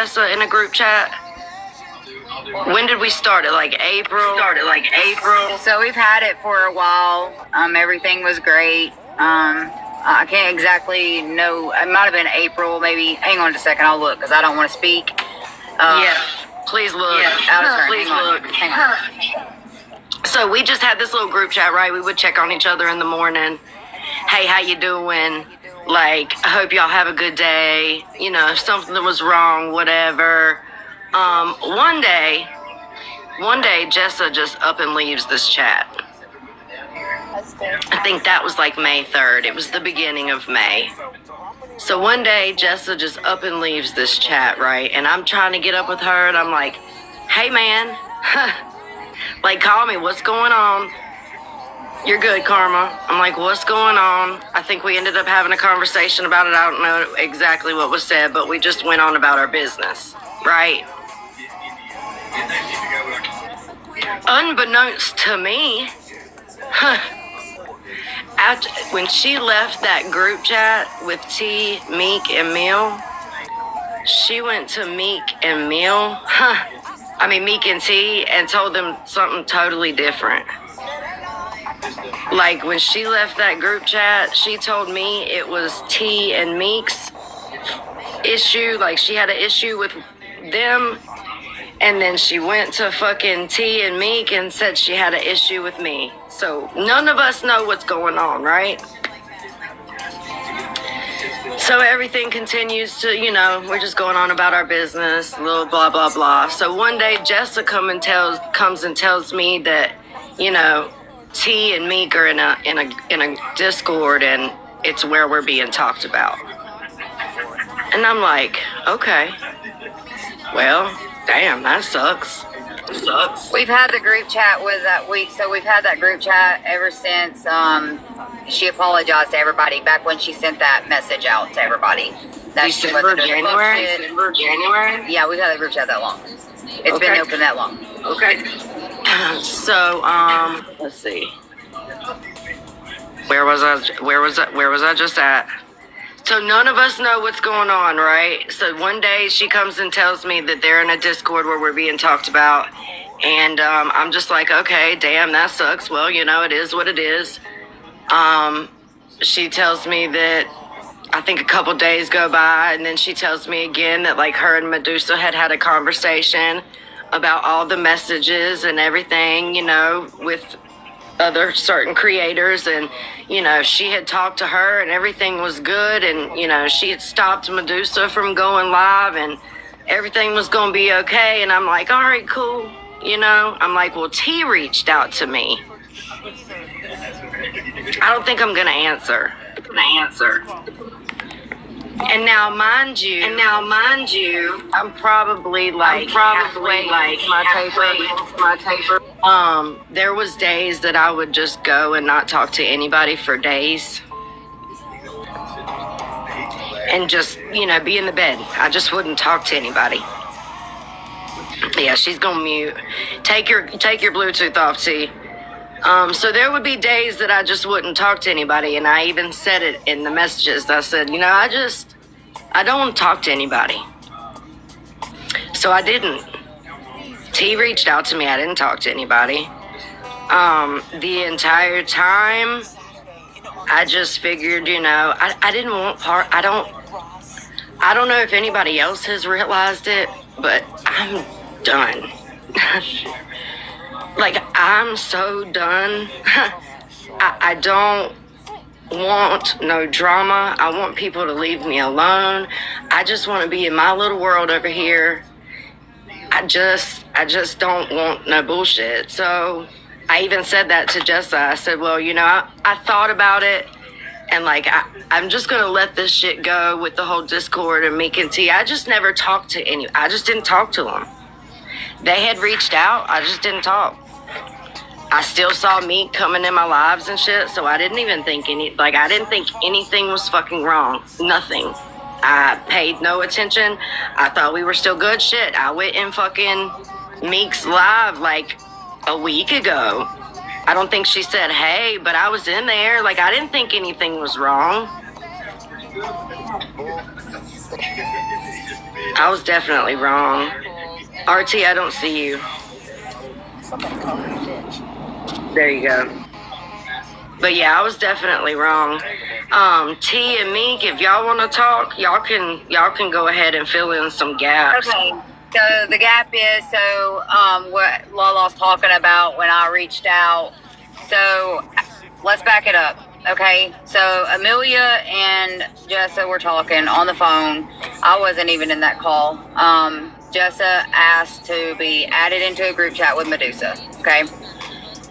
Jessa in a group chat? When did we start it? Like April? So we've had it for a while. Everything was great. I can't exactly know. It might have been April, maybe. Hang on just a second. I'll look because I don't want to speak. Yeah. Please look. Yeah, Please look. Hang on. So we just had this little group chat, right? We would check on each other in the morning. Hey, how you doing? Like, I hope y'all have a good day. You know, if something was wrong, whatever. One day, Jessa just up and leaves this chat. I think that was like May 3rd. It was the beginning of May. So one day, Jessa just up and leaves this chat, right? And I'm trying to get up with her, and I'm like, hey, man. Like, call me. What's going on? You're good, Karma. I'm like, what's going on? I think we ended up having a conversation about it. I don't know exactly what was said, but we just went on about our business, right? Unbeknownst to me, when she left that group chat with T, Meek, and Mill, she went to Meek and Mill, Meek and T, and told them something totally different. Like, when she left that group chat, she told me it was T and Meek's issue. Like, she had an issue with them. And then she went to fucking T and Meek and said she had an issue with me. So none of us know what's going on, right? So everything continues to, we're just going on about our business, little blah, blah, blah. So one day Jessa comes and tells me that, T and Meek are in a Discord, and it's where we're being talked about. And I'm like, okay, well, damn, that sucks. We've had the group chat with that week, so we've had that group chat ever since she apologized to everybody back when she sent that message out to everybody. December, January? Yeah, we've had the group chat that long. It's been open that long. Okay. So, let's see. Where was I just at? So none of us know what's going on, right? So one day she comes and tells me that they're in a Discord where we're being talked about. And I'm just like, okay, damn, that sucks. Well, it is what it is. She tells me that I think a couple days go by, and then she tells me again that like her and Medusa had a conversation about all the messages and everything, with other certain creators, and she had talked to her and everything was good, and she had stopped Medusa from going live and everything was gonna be okay. And I'm like, all right, cool. I'm like, well, T reached out to me. I don't think I'm gonna answer. And now, mind you, I'm probably halfway my taper. There was days that I would just go and not talk to anybody for days. And just, be in the bed. I just wouldn't talk to anybody. Yeah, she's gonna mute. Take your Bluetooth off, T. So there would be days that I just wouldn't talk to anybody, and I even said it in the messages. I said, I don't want to talk to anybody. So I didn't. T reached out to me. I didn't talk to anybody. The entire time, I just figured, I didn't want I don't know if anybody else has realized it, but I'm done. Like, I'm so done. I don't want no drama. I want people to leave me alone. I just want to be in my little world over here. I just don't want no bullshit. So I even said that to Jessa. I said, well, I thought about it, and like, I'm just going to let this shit go with the whole Discord and Meek and T. I just never talked to I just didn't talk to them. They had reached out. I just didn't talk. I still saw Meek coming in my lives and shit, so I didn't even think I didn't think anything was fucking wrong. Nothing. I paid no attention. I thought we were still good. Shit, I went in fucking Meek's live like a week ago. I don't think she said hey, but I was in there. Like, I didn't think anything was wrong. I was definitely wrong. RT, I don't see you. There you go. But yeah, I was definitely wrong. T and Meek, if y'all want to talk, y'all can go ahead and fill in some gaps. Okay. So the gap is what Lala's talking about when I reached out. So let's back it up. Okay. So Amelia and Jessa were talking on the phone. I wasn't even in that call. Jessa asked to be added into a group chat with Medusa. Okay.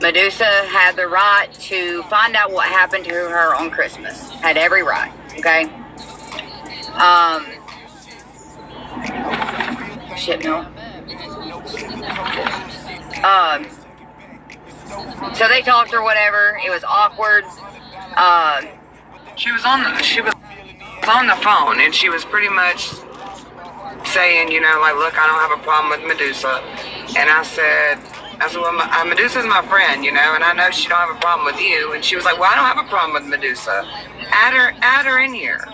Medusa had the right to find out what happened to her on Christmas. Had every right. Okay. Shit, no. So they talked or whatever. It was awkward. She was on the phone, and she was pretty much saying, like, look, I don't have a problem with Medusa. And I said, well, Medusa's my friend, and I know she don't have a problem with you. And she was like, well, I don't have a problem with Medusa. Add her in here.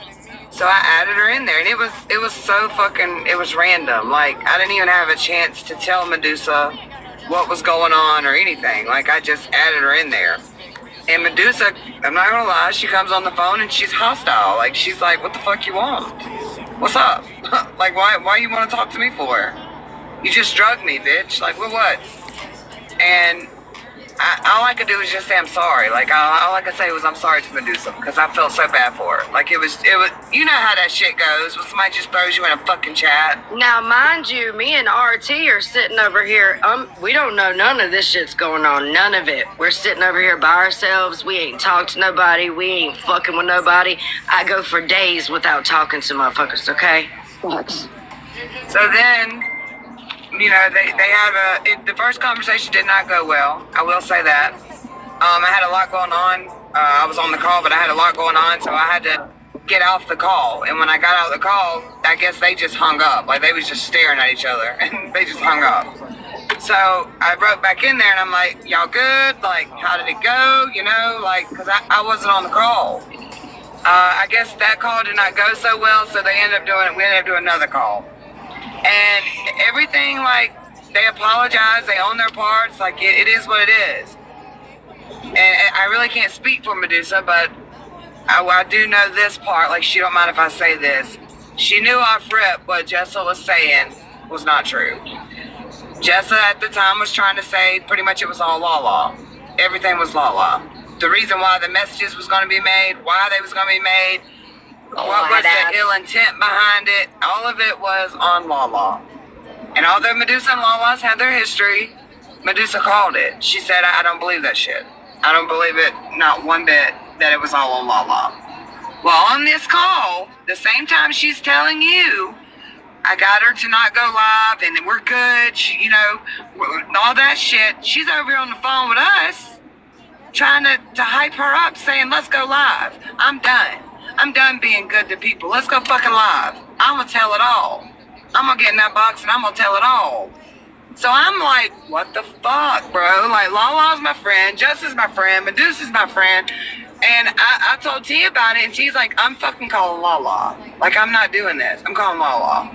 So I added her in there, and it was so fucking, it was random. Like, I didn't even have a chance to tell Medusa what was going on or anything. Like, I just added her in there. And Medusa, I'm not gonna lie, she comes on the phone and she's hostile. Like, she's like, what the fuck you want? What's up? Like, why you want to talk to me for? You just drugged me, bitch. Like, what? And all I could do was just say I'm sorry. Like, all I could say was I'm sorry to Medusa because I felt so bad for her. Like, it was, you know how that shit goes when somebody just throws you in a fucking chat. Now, mind you, me and RT are sitting over here. We don't know none of this shit's going on. None of it. We're sitting over here by ourselves. We ain't talked to nobody. We ain't fucking with nobody. I go for days without talking to motherfuckers, okay? Fucks. So then, they had the first conversation did not go well. I will say that. I had a lot going on. I was on the call, but I had a lot going on, so I had to get off the call. And when I got out of the call, I guess they just hung up. Like, they was just staring at each other, and they just hung up. So I wrote back in there, and I'm like, y'all good? Like, how did it go? Because I wasn't on the call. I guess that call did not go so well, so we ended up doing another call. And everything, like, they apologize, they own their parts, like, it is what it is. And I really can't speak for Medusa, but I do know this part, like, she don't mind if I say this. She knew off rip what Jessa was saying was not true. Jessa at the time was trying to say pretty much it was all Lala. Everything was Lala. The reason why the messages was going to be made, why they was going to be made, what was the ill intent behind it? All of it was on Lala. And although Medusa and Lala's had their history, Medusa called it. She said, I don't believe that shit. I don't believe it, not one bit, that it was all on Lala. Well, on this call, the same time she's telling you, I got her to not go live and we're good, all that shit, she's over here on the phone with us, trying to hype her up, saying, let's go live. I'm done. I'm done being good to people. Let's go fucking live. I'm gonna tell it all. I'm gonna get in that box and I'm gonna tell it all. So I'm like, what the fuck, bro? Like, Lala's my friend, Jessa's my friend, Medusa's my friend. And I told T about it, and T's like, I'm fucking calling Lala. Like, I'm not doing this. I'm calling Lala.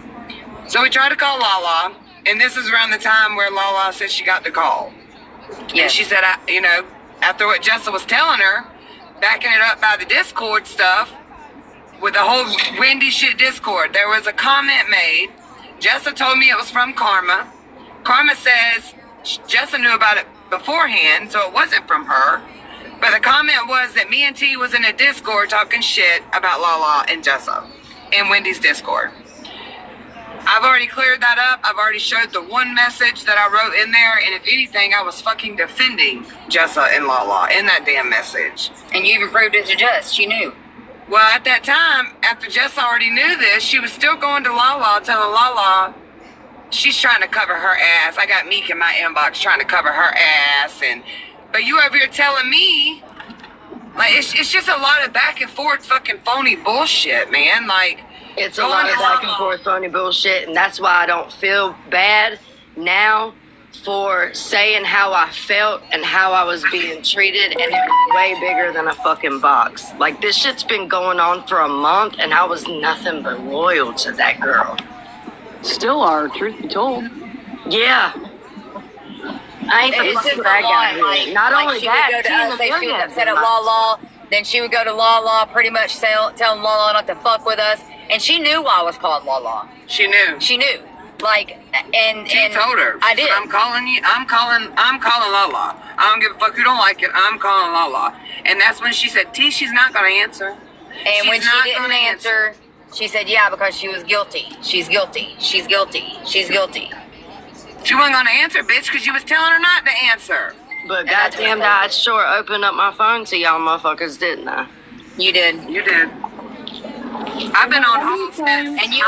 So we tried to call Lala, and this is around the time where Lala said she got the call. Yeah. And she said, after what Jessa was telling her, backing it up by the Discord stuff, with the whole Wendy shit Discord, there was a comment made. Jessa told me it was from Karma. Karma says Jessa knew about it beforehand, so it wasn't from her. But the comment was that me and T was in a Discord talking shit about Lala and Jessa in Wendy's Discord. I've already cleared that up. I've already showed the one message that I wrote in there, and if anything, I was fucking defending Jessa and Lala in that damn message. And you even proved it to Jess. She knew. Well, at that time, after Jess already knew this, she was still going to Lala, telling Lala she's trying to cover her ass. I got Meek in my inbox trying to cover her ass, but you over here telling me, like, it's just a lot of back and forth fucking phony bullshit, man. Like, it's a lot of back and forth phony bullshit, and that's why I don't feel bad now for saying how I felt and how I was being treated, and it was way bigger than a fucking box. Like, this shit's been going on for a month, and I was nothing but loyal to that girl. Still are, truth be told. Yeah. I ain't the It's just fucking a bad guy lot. here. Not like only she that, would go to Tina us, say she was Amelia upset at did Lala. Then she would go to Lala, pretty much telling Lala not to fuck with us. And she knew why I was called Lala. She knew. She knew. Like, and She told her. I She did. said, I'm calling Lala. I don't give a fuck who don't like it. I'm calling Lala. And that's when she said, T, she's not gonna answer. And when She's not she didn't gonna answer, she said, yeah, because she was guilty. She's guilty. She's guilty. She's guilty. She wasn't gonna answer, bitch, because you was telling her not to answer. But that's goddamn, what's I sure opened up my phone to y'all motherfuckers, didn't I? You did. You did. I've been on hold since. And you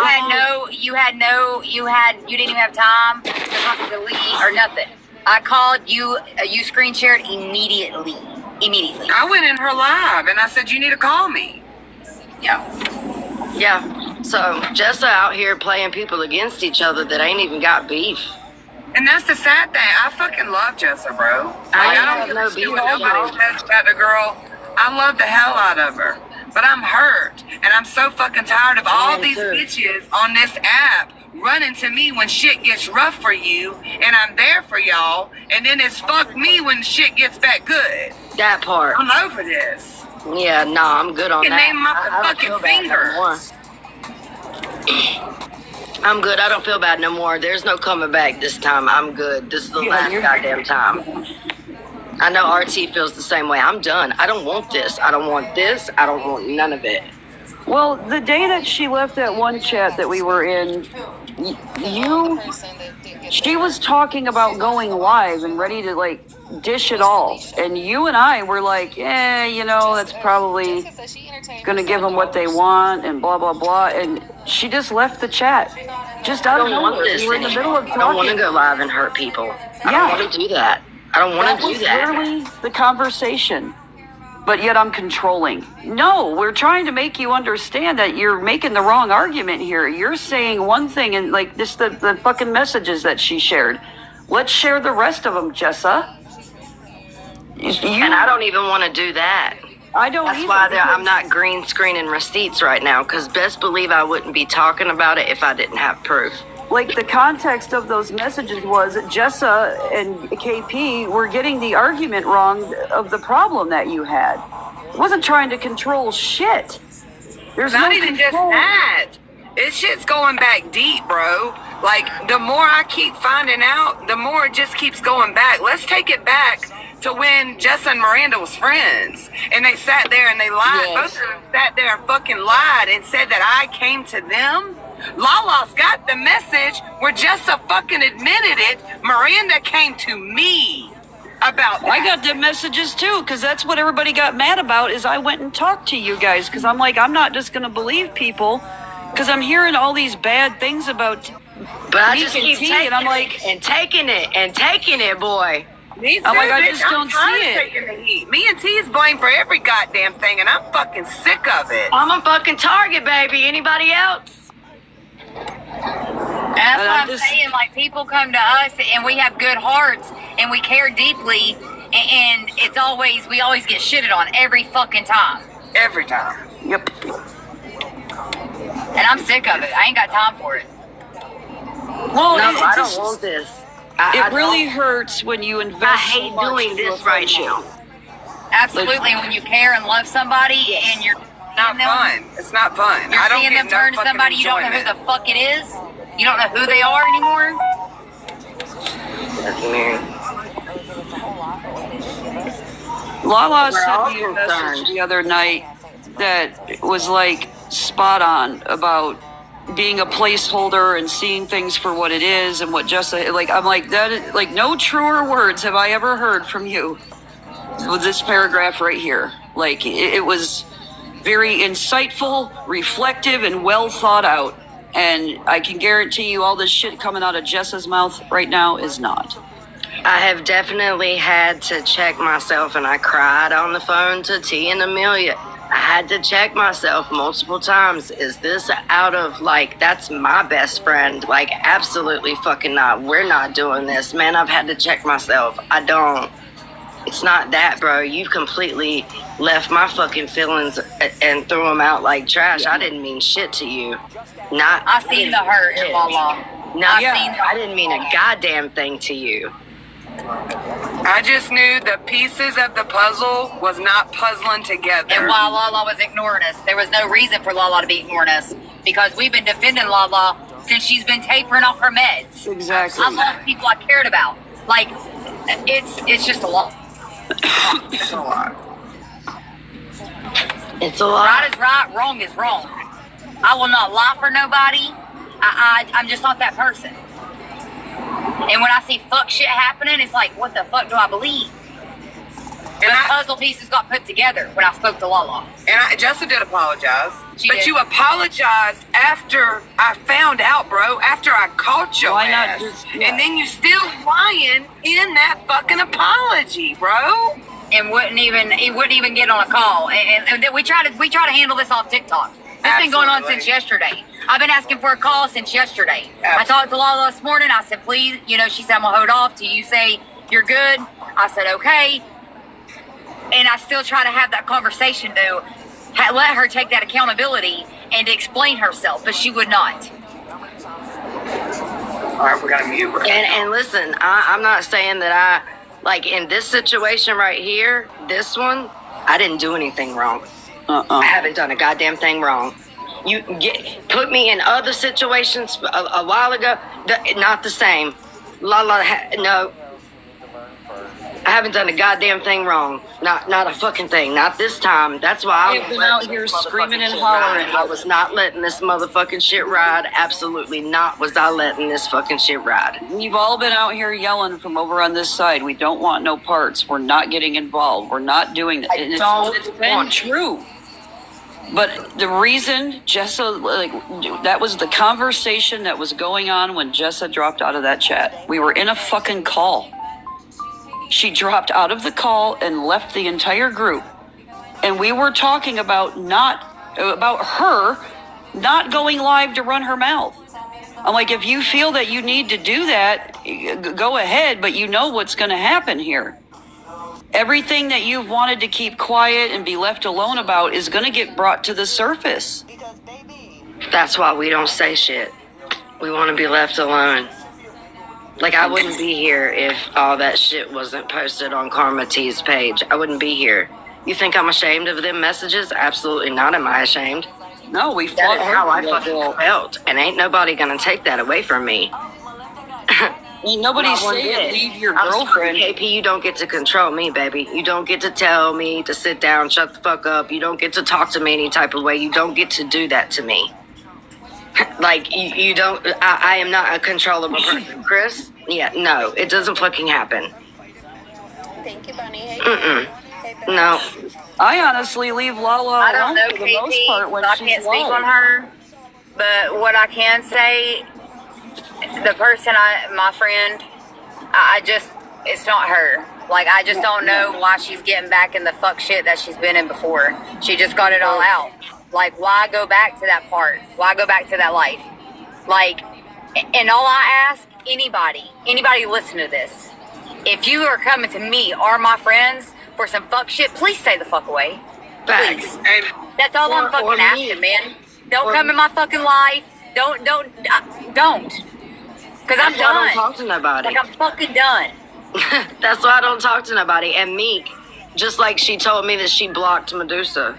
didn't even have time to fucking delete or nothing. I called you, you screen shared immediately. Immediately. I went in her live and I said, you need to call me. Yeah. Yeah. So Jessa out here playing people against each other that ain't even got beef. And that's the sad thing. I fucking love Jessa, bro. Like, I I have don't give no a shit beef what with nobody you. says about the girl. I love the hell out of her. But I'm hurt. And I'm so fucking tired of all Me these too. bitches on this app running to me when shit gets rough for you. And I'm there for y'all. And then it's fuck me when shit gets back good. That part. I'm over this. Yeah, nah, I'm good on You can that. name my I don't fucking feel bad no fingers. more. I'm good. I don't feel bad no more. There's no coming back this time. I'm good. This is the last goddamn time. I know RT feels the same way. I'm done. I don't want this. I don't want this. I don't want none of it. Well, the day that she left that one chat that we were in, she was talking about going live and ready to like dish it all. And you and I were like, that's probably gonna give them what they want and blah, blah, blah. And she just left the chat. Just I out of don't want nowhere. this We were in the anymore. middle of I don't want to talking. go live and hurt people. I Yeah. don't want to do that. I don't want That to was do that. literally the conversation. But yet I'm controlling. No, we're trying to make you understand that you're making the wrong argument here. You're saying one thing and like just the fucking messages that she shared. Let's share the rest of them, Jessa. And I don't even want to do that. I don't That's either, why because I'm not green screening receipts right now, because best believe I wouldn't be talking about it if I didn't have proof. like the context of those messages was Jessa and KP were getting the argument wrong of the problem that you had. It wasn't trying to control shit. There's Not no even just control. that. This shit's going back deep, bro. Like, the more I keep finding out, the more it just keeps going back. Let's take it back to when Jessa and Miranda was friends. And they sat there and they lied. Yes. Both of them sat there and fucking lied and said that I came to them. Lala's got the message where Jessa fucking admitted it. Miranda came to me about that. I got the messages too, because that's what everybody got mad about. Is I went and talked to you guys because I'm like, I'm not just gonna believe people because I'm hearing all these bad things about. But I Meek just and keep T, taking and I'm it like- and taking it and taking it, boy. Me too, I'm like, I bitch. just I'm don't tired see of it. taking the heat. Me and T's blamed for every goddamn thing, and I'm fucking sick of it. I'm a fucking target, baby. Anybody else? And that's And what I'm I'm just- saying. Like, people come to us and we have good hearts and we care deeply, and it's always, we always get shitted on every fucking time. Every time. Yep. And I'm sick of it. I ain't got time for it. Well, No, it I just- don't want this. I It really don't. hurts when you invest. I so hate much doing into a this right friendship. now. Absolutely. When you care and love somebody and you're Not seeing them, fun. It's not fun. you're I don't seeing get them no turn to fucking somebody you don't know who enjoyment. the fuck it is. You don't know who they are anymore. That's Mary. Lala We're sent all me a concerned. message the other night that was like spot on about being a placeholder and seeing things for what it is and what Jessa, like, I'm like, that, like, no truer words have I ever heard from you with this paragraph right here. Like, it was very insightful, reflective, and well thought out. And I can guarantee you all this shit coming out of Jessa's mouth right now is not. I have definitely had to check myself, and I cried on the phone to T and Amelia. I had to check myself multiple times. Is this out of, like, that's my best friend? Like, absolutely fucking not. We're not doing this. Man, I've had to check myself. I don't. It's not that, bro. You completely left my fucking feelings and threw them out like trash. I didn't mean shit to you. Not. I've seen the hurt in Lala. No, I've seen I didn't mean a goddamn thing to you. I just knew the pieces of the puzzle was not puzzling together. And while Lala was ignoring us, there was no reason for Lala to be ignoring us because we've been defending Lala since she's been tapering off her meds. Exactly. I lost people I cared about. Like, it's just a lot. It's a lot. It's a lot. Right is right, wrong is wrong. I will not lie for nobody. I'm just not that person. And when I see fuck shit happening, it's like, what the fuck do I believe? And The puzzle pieces got put together when I spoke to Lala. Jessica did apologize. She but did. you apologized after I found out, bro. After I caught your Why not ass. just- yeah. And then you still lying in that fucking apology, bro. And he wouldn't even get on a call. And then we try to handle this off TikTok. It's been going on Absolutely. since yesterday. I've been asking for a call since yesterday. I talked to Lala this morning. I said, please, she said, I'm gonna hold off till you say you're good. I said, okay. And I still try to have that conversation to let her take that accountability and explain herself, but she would not. All right, we got to mute. Bro. And listen, I'm not saying that like in this situation right here, this one, I didn't do anything wrong. I haven't done a goddamn thing wrong. Put me in other situations a while ago, not the same. No. I haven't done a goddamn thing wrong. Not a fucking thing. Not this time. That's why I've been out here screaming and hollering. I was not letting this motherfucking shit ride. Absolutely not was I letting this fucking shit ride. We've all been out here yelling from over on this side. We don't want no parts. We're not getting involved. We're not doing that. And it's been true. But the reason Jessa, that was the conversation that was going on when Jessa dropped out of that chat. We were in a fucking call. She dropped out of the call and left the entire group. And we were talking about her not going live to run her mouth. I'm like, if you feel that you need to do that, go ahead, but you know what's going to happen here. Everything that you've wanted to keep quiet and be left alone about is going to get brought to the surface. That's why we don't say shit. We want to be left alone. Like, I wouldn't be here if all that shit wasn't posted on Karma T's page. I wouldn't be here. You think I'm ashamed of them messages? Absolutely not am I ashamed. No, we That fought is how I over that fucking girl. felt. And ain't nobody gonna take that away from me. Ain't nobody Not one saying bit. leave your I'm sorry, girlfriend. KP, you don't get to control me, baby. You don't get to tell me to sit down, shut the fuck up. You don't get to talk to me any type of way. You don't get to do that to me. Like, you don't, I am not a controllable person. Chris? Yeah, no, it doesn't fucking happen. Thank you, Bunny. Hey, No. I honestly leave Lala I don't alone know for the most KT, part when so I she's can't speak on live. her. But what I can say, the person my friend, it's not her. Like, I just don't know why she's getting back in the fuck shit that she's been in before. She just got it all out. Like, why go back to that part? Why go back to that life? Like, and all I ask anybody listen to this. If you are coming to me or my friends for some fuck shit, please stay the fuck away. Facts. And That's all I'm Or fucking me. asking, man. Don't Or come in my fucking life. Don't. Cause I'm That's why I don't done. talk to nobody. Like, I'm fucking done. That's why I don't talk to nobody. And Meek, just like she told me that she blocked Medusa.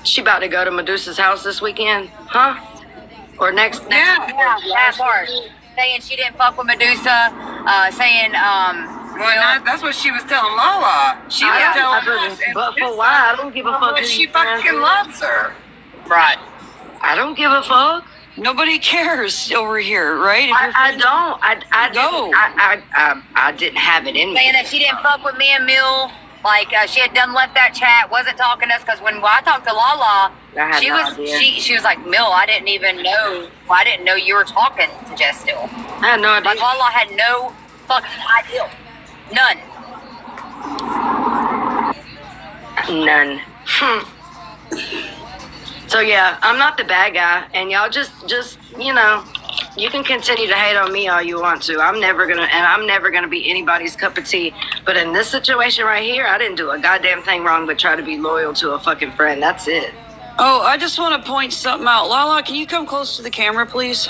She about to go to Medusa's house this weekend, huh? Or next Yeah, that part. Saying she didn't fuck with Medusa. Saying, well, that's what she was telling Lala. She was telling us. But for why? I don't give a fuck. But who she you friends fucking with. loves her. right. I don't give a fuck. Nobody cares over here, right? If you're I friends- don't. Go. I didn't have it in Saying me. that she didn't fuck with me and Mill. Like, she had done left that chat, wasn't talking to us. Because when I talked to Lala, I had she no was idea. she was like, Mill, I didn't even know. I didn't know you were talking to Jess still. I had no idea. Like, Lala had no fucking idea. None. None. So yeah, I'm not the bad guy, and y'all just you can continue to hate on me all you want to. I'm never gonna be anybody's cup of tea. But in this situation right here, I didn't do a goddamn thing wrong but try to be loyal to a fucking friend. That's it. Oh, I just want to point something out. Lala, can you come close to the camera, please?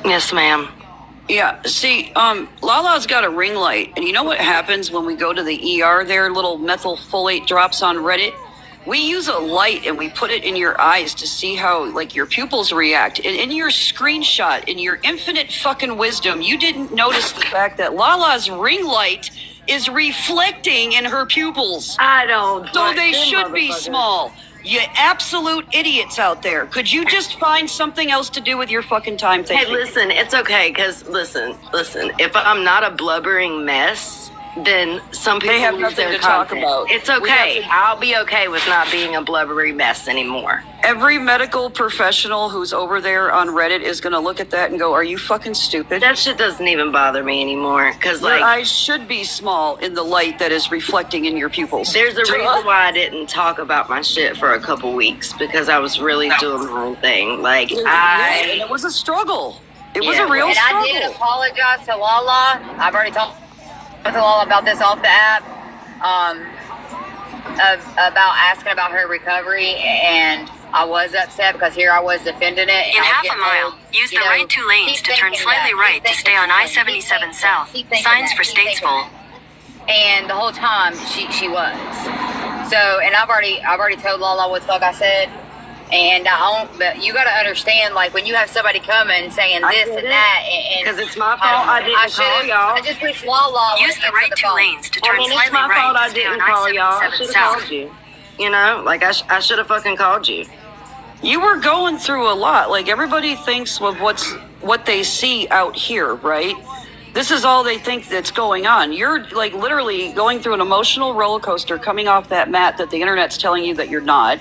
Yes, ma'am. Yeah, see, Lala's got a ring light, and you know what happens when we go to the ER there, little methylfolate drops on Reddit? We use a light and we put it in your eyes to see how, like, your pupils react. And in your screenshot, in your infinite fucking wisdom, you didn't notice the fact that Lala's ring light is reflecting in her pupils. I don't. So they should be small. You absolute idiots out there. Could you just find something else to do with your fucking time? Hey, listen, it's okay, because listen. If I'm not a blubbering mess, then some people They have lose nothing their to talk content. about. It's We okay. have to- I'll be okay with not being a blubbery mess anymore. Every medical professional who's over there on Reddit is going to look at that and go, are you fucking stupid? That shit doesn't even bother me anymore, because Your like, eyes should be small in the light that is reflecting in your pupils. there's a reason why I didn't talk about my shit for a couple weeks, because I was really doing my own thing. Like, And it was a struggle. It was Yeah. a real And I did struggle. apologize to Lala. I've already talked to Lala about this off the app. About asking about her recovery, and I was upset because here I was defending it. and In I was half a getting mile, told, use you the know, right 2 lanes keep to turn thinking slightly that, right keep to stay thinking on that, I-77 keep South. thinking that, Signs for keep thinking Statesville. that. And the whole time she was. So, and I've already told Lala what the fuck I said. And but you got to understand, like, when you have somebody coming saying I this get and it. that, and 'Cause it's my fault I didn't should've- call y'all. I just wish Lala would Use the answer right the 2 phone. lanes to I turn mean, it's slightly my fault right I to stay on didn't call y'all. I I-77 should have South. called you. You know, like I should have fucking called you. You were going through a lot. Like, everybody thinks of what they see out here, right? This is all they think that's going on. You're, like, literally going through an emotional roller coaster coming off that mat that the internet's telling you that you're not.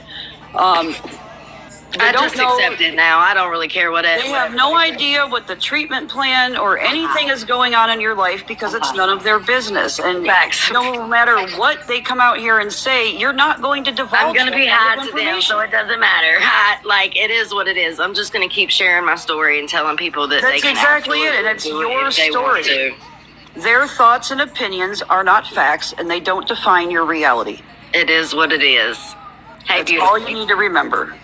They I don't just know- accept it now. I don't really care what it. They have no idea what the treatment plan or anything is going on in your life because it's none of their business. And Facts. no matter what they come out here and say, you're not going to divulge. I'm gonna be that high kind of to them, information. so it doesn't matter. Like, it is what it is. I'm just gonna keep sharing my story and telling people that they That's can exactly it, and absolutely it's do it your if they want story. to. Their thoughts and opinions are not facts, and they don't define your reality. It is what it is. Hey, That's beautiful. all you need to remember.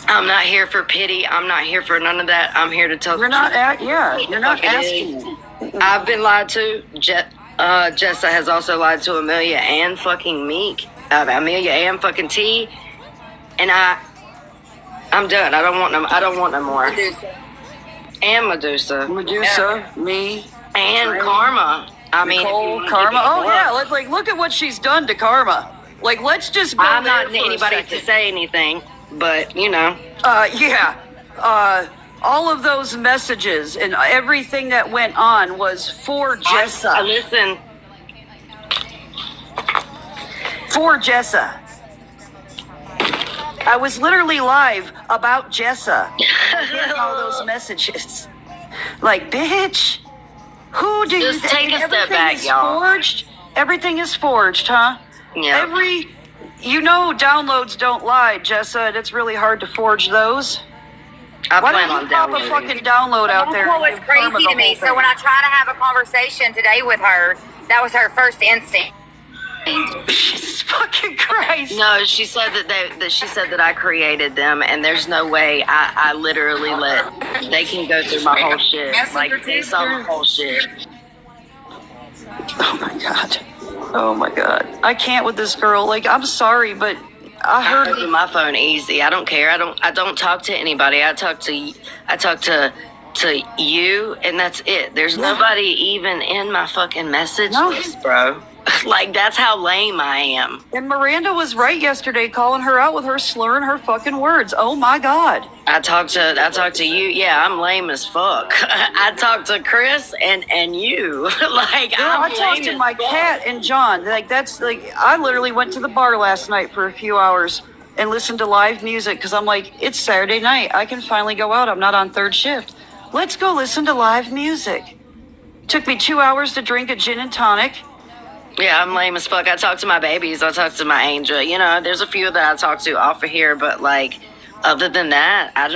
I'm not here for pity. I'm not here for none of that. I'm here to tell You're the not truth. you're not Fuck it is. asking. I've been lied to. Jessa has also lied to Amelia and fucking Meek. Amelia and fucking T. And I'm done. I don't want no more. And Medusa. Medusa, me, And Karma. I mean, if you Nicole, wanna Karma. give me Oh more. yeah, like look at what she's done to Karma. Like, let's just go I'm there not for a anybody second. to say anything, but you know. All of those messages and everything that went on was for Jessa. Listen, For Jessa. I was literally live about Jessa. Getting all those messages. Like, bitch, who do you Just take a step everything back, is y'all. Forged? Everything is forged, huh? Yeah. Downloads don't lie, Jessa, and it's really hard to forge those. I Why plan don't on you pop a downloading. fucking download out there? That's what and was give Karma crazy the to me. whole So when I thing? try to have a conversation today with her, that was her first instinct. Jesus fucking Christ. No, she said that she said that I created them, and there's no way I literally they can go through my whole shit. Like, they saw my whole shit. Oh my god. Oh my god. I can't with this girl. Like, I'm sorry, but I I heard open my phone easy. I don't care. I don't talk to anybody. I talk to you, and that's it. There's nobody even in my fucking message No. list, bro. Like, that's how lame I am. And Miranda was right yesterday, calling her out with her slurring her fucking words. Oh my god. I talk to you. Yeah, I'm lame as fuck. I talk to Chris and you. Like, Yeah, I'm I talked lame to as my fuck. cat and John. Like, that's like, I literally went to the bar last night for a few hours and listened to live music because I'm like, it's Saturday night. I can finally go out. I'm not on third shift. Let's go listen to live music. Took me 2 hours to drink a gin and tonic. Yeah, I'm lame as fuck. I talk to my babies. I talk to my angel. You know, there's a few that I talk to off of here, but like, other than that, I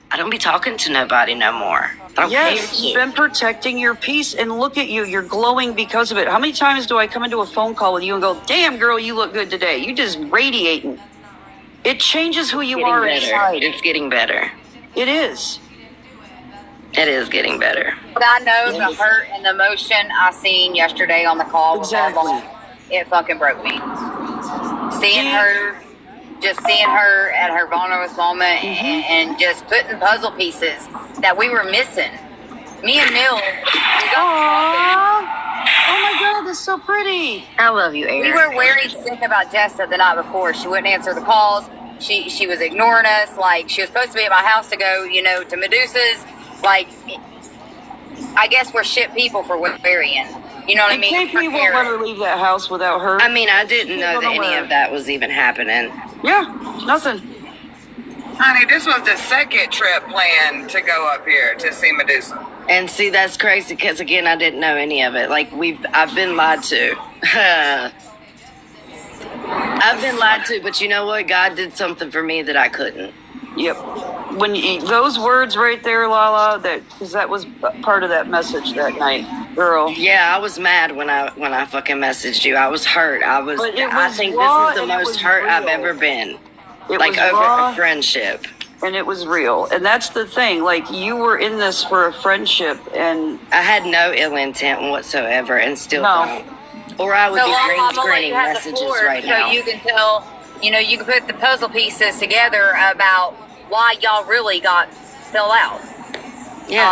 I don't be talking to nobody no more. I don't Yes, care you've to. been protecting your peace, and look at you. You're glowing because of it. How many times do I come into a phone call with you and go, damn, girl, you look good today? You just radiating. It changes who you Getting are better. inside. It's getting better. It is. It is getting better. But I know the hurt and the emotion I seen yesterday on the call with Exactly. Lala, it fucking broke me. Seeing See? her, just seeing her at her vulnerable moment and just putting puzzle pieces that we were missing. Me and Mill, we got Aww. Oh my God, that's so pretty. I love you, we Aaron. were worried sick about Jessa the night before. She wouldn't answer the calls. She was ignoring us. Like, she was supposed to be at my house to go, to Medusa's. Like, I guess we're shit people for worrying. You know what I And mean? KP For won't let caring. her leave that house without her. I mean, I didn't know Don't that know any where. of that was even happening. Yeah, nothing. Honey, this was the second trip planned to go up here to see Medusa. And see, that's crazy because again, I didn't know any of it. Like I've been lied to. I've been lied to, but you know what? God did something for me that I couldn't. Yep. When those words right there, Lala, because that was part of that message that night, girl. Yeah, I was mad when I fucking messaged you. I was hurt. But it I was think raw this is the and it most was hurt I've real. ever been. It Like was over raw, a friendship. and it was real. And that's the thing. Like, you were in this for a friendship, and I had no ill intent whatsoever, and still No. don't. Or I would So be Lala, green I'm gonna let screening you have the messages floor right so now. you can tell, you can put the puzzle pieces together about why y'all really fell out. Yeah.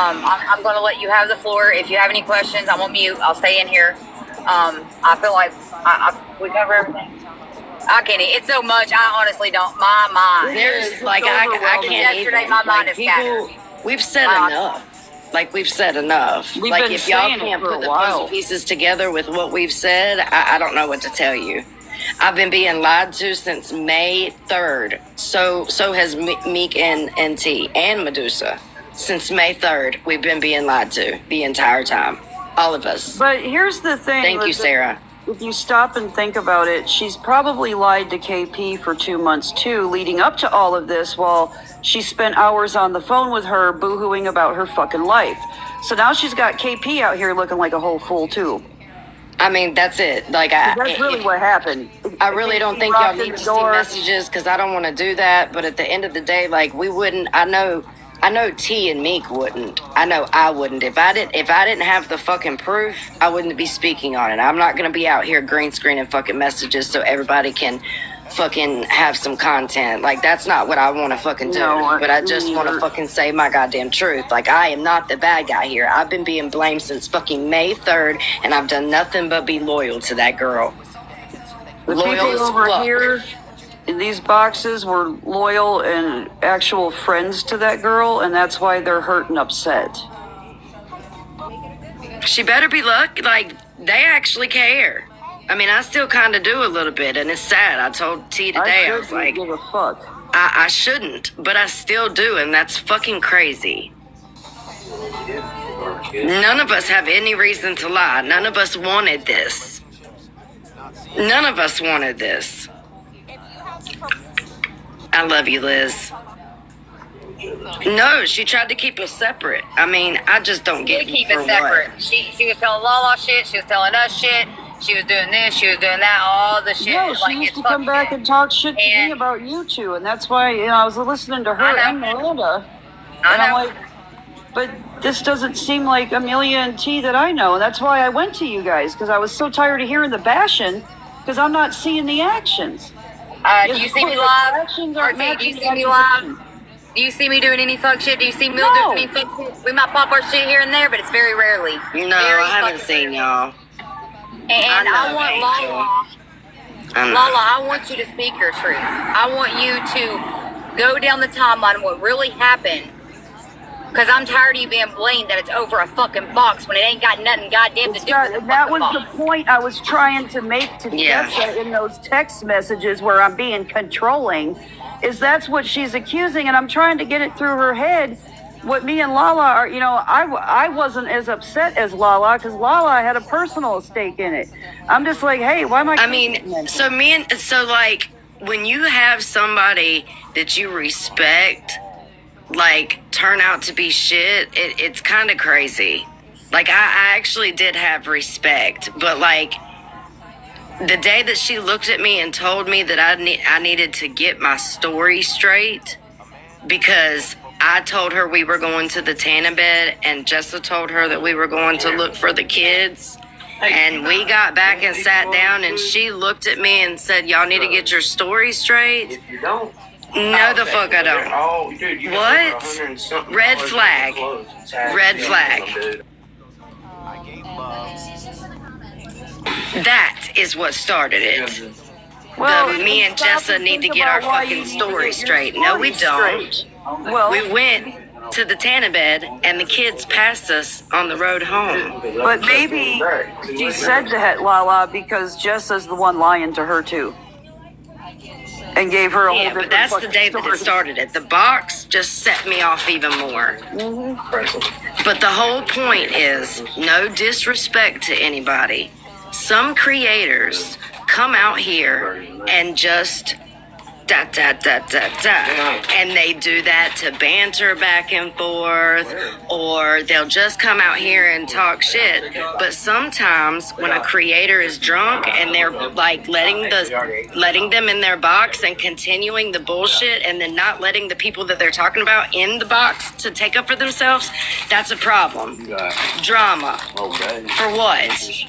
I'm going to let you have the floor. If you have any questions, I'm on mute. I'll stay in here. I feel like we cover everything. I can't. It's so much. I honestly don't. My mind. There's like I overwhelming. can't Yesterday, even. my mind Like, is people, scattered. we've said Wow. enough. Like we've said enough. We've like been if y'all saying it can't for put a the while. puzzle pieces together with what we've said, I don't know what to tell you. I've been being lied to since May 3rd. So has Meek and T and Medusa. Since May 3rd, we've been being lied to the entire time. All of us. but here's the thing. Thank you, with the- Sarah. If you stop and think about it, she's probably lied to KP for 2 months too, leading up to all of this, while she spent hours on the phone with her boohooing about her fucking life. So now she's got KP out here looking like a whole fool too. I mean, that's it. Like That's really what happened. I really don't KP think y'all walked in need the to see door. messages because I don't want to do that. But at the end of the day, like we wouldn't. I know T and Meek wouldn't. I know I wouldn't. If I didn't have the fucking proof, I wouldn't be speaking on it. I'm not gonna be out here green screening fucking messages so everybody can fucking have some content. Like that's not what I want to fucking do. No, but I just me want to neither. fucking say my goddamn truth. Like I am not the bad guy here. I've been being blamed since fucking May 3rd, and I've done nothing but be loyal to that girl. The Loyal people as over fuck. here in these boxes were loyal and actual friends to that girl, and that's why they're hurt and upset. She better be lucky. Like, they actually care. I mean, I still kind of do a little bit, and it's sad. I told T today, I was couldn't like, give a fuck. I shouldn't, but I still do, and that's fucking crazy. None of us have any reason to lie. None of us wanted this. None of us wanted this. I love you, Liz. No, she tried to keep us separate. I mean, I just don't She get did keep for it separate. what. She was telling Lala shit. She was telling us shit. She was doing this. She was doing that. All the shit. No, she like, used it's to come fucking- back and talk shit to me And- about you two, and that's why I was listening to her I know. and Miranda, I and I'm know. like, but this doesn't seem like Amelia and T that I know, and that's why I went to you guys, because I was so tired of hearing the bashing, because I'm not seeing the actions. Do you see me The live? actions aren't RT, do you matching see the me live? actions. Do you see me doing any fuck shit? Do you see Mill No. doing any fuck shit? We might pop our shit here and there, but it's very rarely. No, Very I haven't fucking seen y'all. And I I, know, want Angel. Lala. I know. Lala, I want you to speak your truth. I want you to go down the timeline of what really happened. Because I'm tired of you being blamed that it's over a fucking box when it ain't got nothing goddamn to It's do not, with the that fucking was box. the point I was trying to make to Yeah. Jessa in those text messages where I'm being controlling, is that's what she's accusing, and I'm trying to get it through her head. What me and Lala are, I wasn't as upset as Lala because Lala had a personal stake in it. I'm just like, hey, why am I? I mean, so like when you have somebody that you respect, like turn out to be shit, it's kind of crazy. Like I actually did have respect, but like the day that she looked at me and told me that I needed to get my story straight because I told her we were going to the tanning bed and Jessa told her that we were going to look for the kids. And we got back and sat down and she looked at me and said, y'all need to get your story straight. If you don't, No, the fuck I don't. oh, dude, you What? got $100 and something Red dollars flag. in clothes. Tax Red deal, flag. dude. That is what started it. Well, Me and stop Jessa need to think get our about why fucking you need to story get your straight. No, we story don't. straight. Well, We went to the tanning bed and the kids passed us on the road home. but maybe she said that, Lala, because Jessa's the one lying to her too, and gave her a whole Yeah, different but that's the fucking day that story. it started it. The box just set me off even more. But the whole point is no disrespect to anybody. Some creators come out here and just and they do that to banter back and forth, or they'll just come out here and talk shit. But sometimes when a creator is drunk and they're like letting them in their box and continuing the bullshit and then not letting the people that they're talking about in the box to take up for themselves, that's a problem. Drama. For what?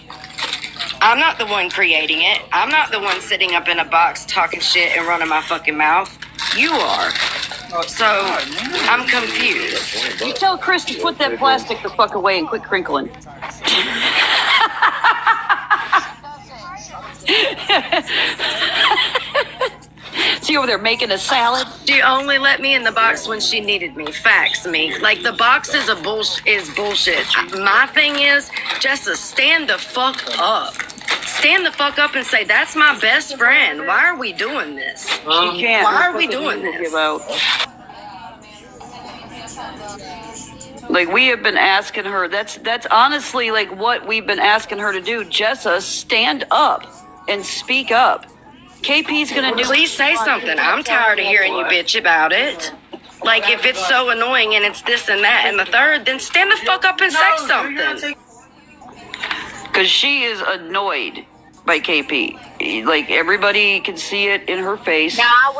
I'm not the one creating it. I'm not the one sitting up in a box talking shit and running my fucking mouth. You are. So, I'm confused. You tell Chris to put that plastic the fuck away and quit crinkling. See over there making a salad. She only let me in the box when she needed me. Facts, me. Like, the box is bullshit. My thing is, Jessa, stand the fuck up. Stand the fuck up and say, that's my best friend. Why are we doing this? She can't. Why Her are we fucking doing will this? give out. Like, we have been asking her, that's honestly like what we've been asking her to do. Jessa, stand up and speak up. KP's gonna do. Please say something. I'm tired of hearing you bitch about it. Like, if it's so annoying and it's this and that and the third, then stand the fuck up and say something. Because she is annoyed by KP. Like, everybody can see it in her face. Now I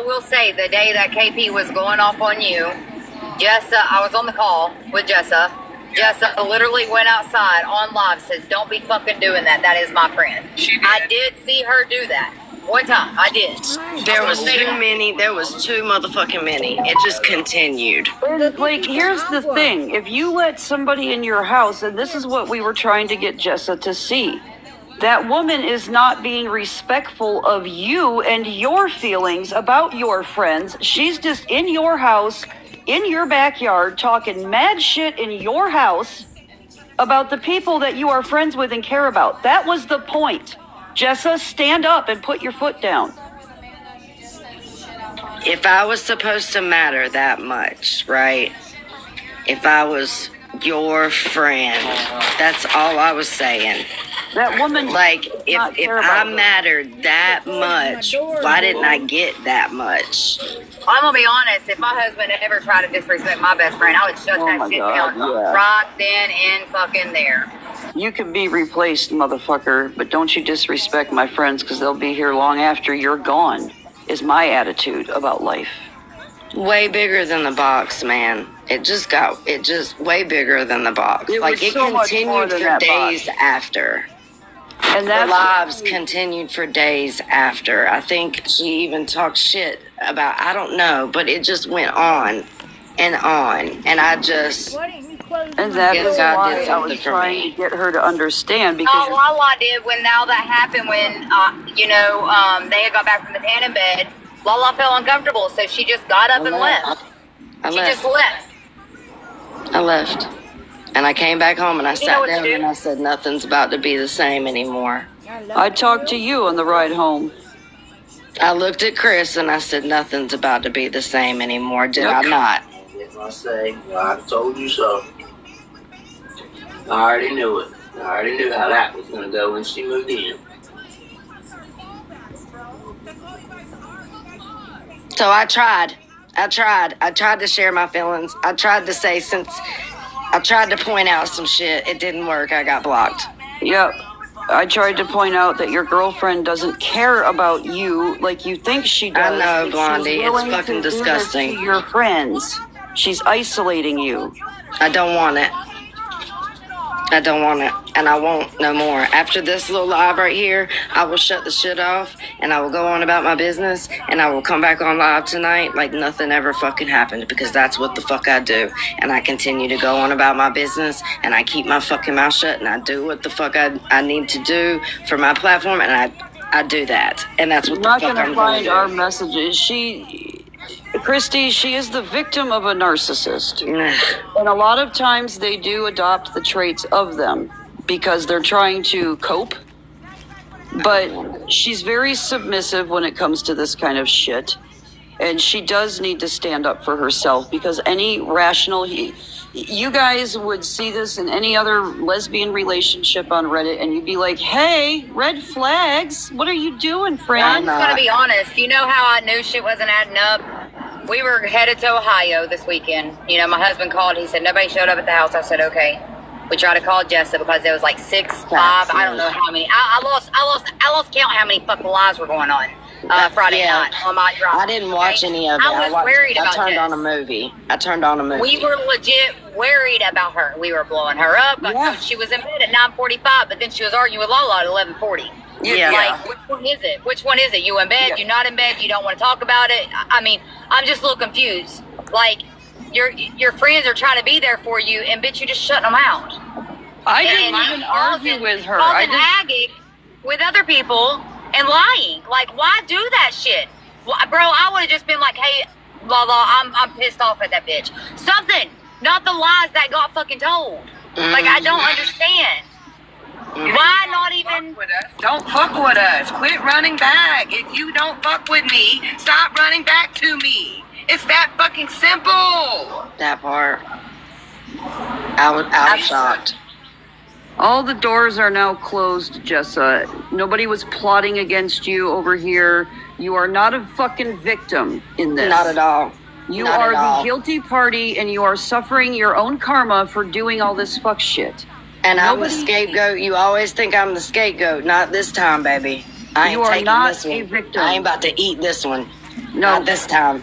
will say, the day that KP was going off on you, Jessa, I was on the call with Jessa. Jessa literally went outside on live, says, "Don't be fucking doing that. That is my friend." I did see her do that one time. I did. There was too many. There was too motherfucking many. It just continued. Like, here's the thing. If you let somebody in your house, and this is what we were trying to get Jessa to see, that woman is not being respectful of you and your feelings about your friends. She's just in your house, in your backyard, talking mad shit in your house about the people that you are friends with and care about. That was the point. Jessa, stand up and put your foot down. If I was supposed to matter that much, right? If I was your friend, that's all I was saying. That woman, Like, if care I about her. mattered that much, why didn't I get that much? I'm gonna be honest. If my husband ever tried to disrespect my best friend, I would shut Oh that my shit God, down yeah. right then and fucking there. You can be replaced, motherfucker, but don't you disrespect my friends because they'll be here long after you're gone, is my attitude about life. Way bigger than the box, man. It just way bigger than the box. It Like, was it so much more continued than for that days box. after. And The that's lives continued for days after. I think she even talked shit about, I don't know, but it just went on and on. And I just, and that Yes, is God why did I was something for trying me. to get her to understand because Oh, Lala did when now that happened when they had got back from the tanning bed. Lala felt uncomfortable, so she just got up and left. I She just left. left. I left. And I came back home and I know sat what to down do? and I said, nothing's about to be the same anymore. I talked to you on the ride home. I looked at Chris and I said, nothing's about to be the same anymore. Did I not? If I say, well, I told you so. I already knew it. I already knew how that was going to go when she moved in. So I tried. I tried. I tried to share my feelings. I tried to say I tried to point out some shit. It didn't work. I got blocked. Yep. I tried to point out that your girlfriend doesn't care about you like you think she does. I know, She's Blondie. It's willing to fucking do this disgusting. to your friends. She's isolating you. I don't want it. I don't want it. And I won't no more. After this little live right here, I will shut the shit off and I will go on about my business and I will come back on live tonight like nothing ever fucking happened because that's what the fuck I do. And I continue to go on about my business and I keep my fucking mouth shut and I do what the fuck I need to do for my platform and I do that. And that's what You're the not fuck going I'm to going find to our do. messages. Christy, she is the victim of a narcissist. Ugh. And a lot of times they do adopt the traits of them because they're trying to cope. But she's very submissive when it comes to this kind of shit. And she does need to stand up for herself because any rational, you guys would see this in any other lesbian relationship on Reddit and you'd be like, hey, red flags. What are you doing, I'm friend? just gonna be honest. You know how I knew shit wasn't adding up? We were headed to Ohio this weekend. You know, my husband called. He said nobody showed up at the house. I said okay. We tried to call Jessa because there was like 6, 5. I don't know how many. I lost count how many fucking lives were going on Friday Yeah. night on my drive. I didn't watch any of it. I was worried about I turned this. on a movie. I turned on a movie. We were legit worried about her. We were blowing her up. Yeah. She was in bed at 9:45, but then she was arguing with Lala at 11:40. Yeah. Like, which one is it? Which one is it? You in bed? Yeah. You not in bed? You don't want to talk about it? I mean, I'm just a little confused. Like, your friends are trying to be there for you, and bitch, you just shutting them out. I didn't And even argue with her. I Causing just, agony with other people and lying. Like, why do that shit? Well, bro, I would have just been like, hey, Lala, I'm pissed off at that bitch. Something. Not the lies that got fucking told. Like, I don't understand. Why not even... Don't fuck with us. Quit running back. If you don't fuck with me, stop running back to me. It's that fucking simple. That part. I was shocked. all the doors are now closed, Jessa. Nobody was plotting against you over here. You are not a fucking victim in this. Not at all. You Not are at all. the guilty party, and you are suffering your own karma for doing all this fuck shit. And I'm the Nobody- scapegoat. You always think I'm the scapegoat. Not this time, baby. I ain't You are taking not this one. a victim. I ain't about to eat this one. No. Not this time.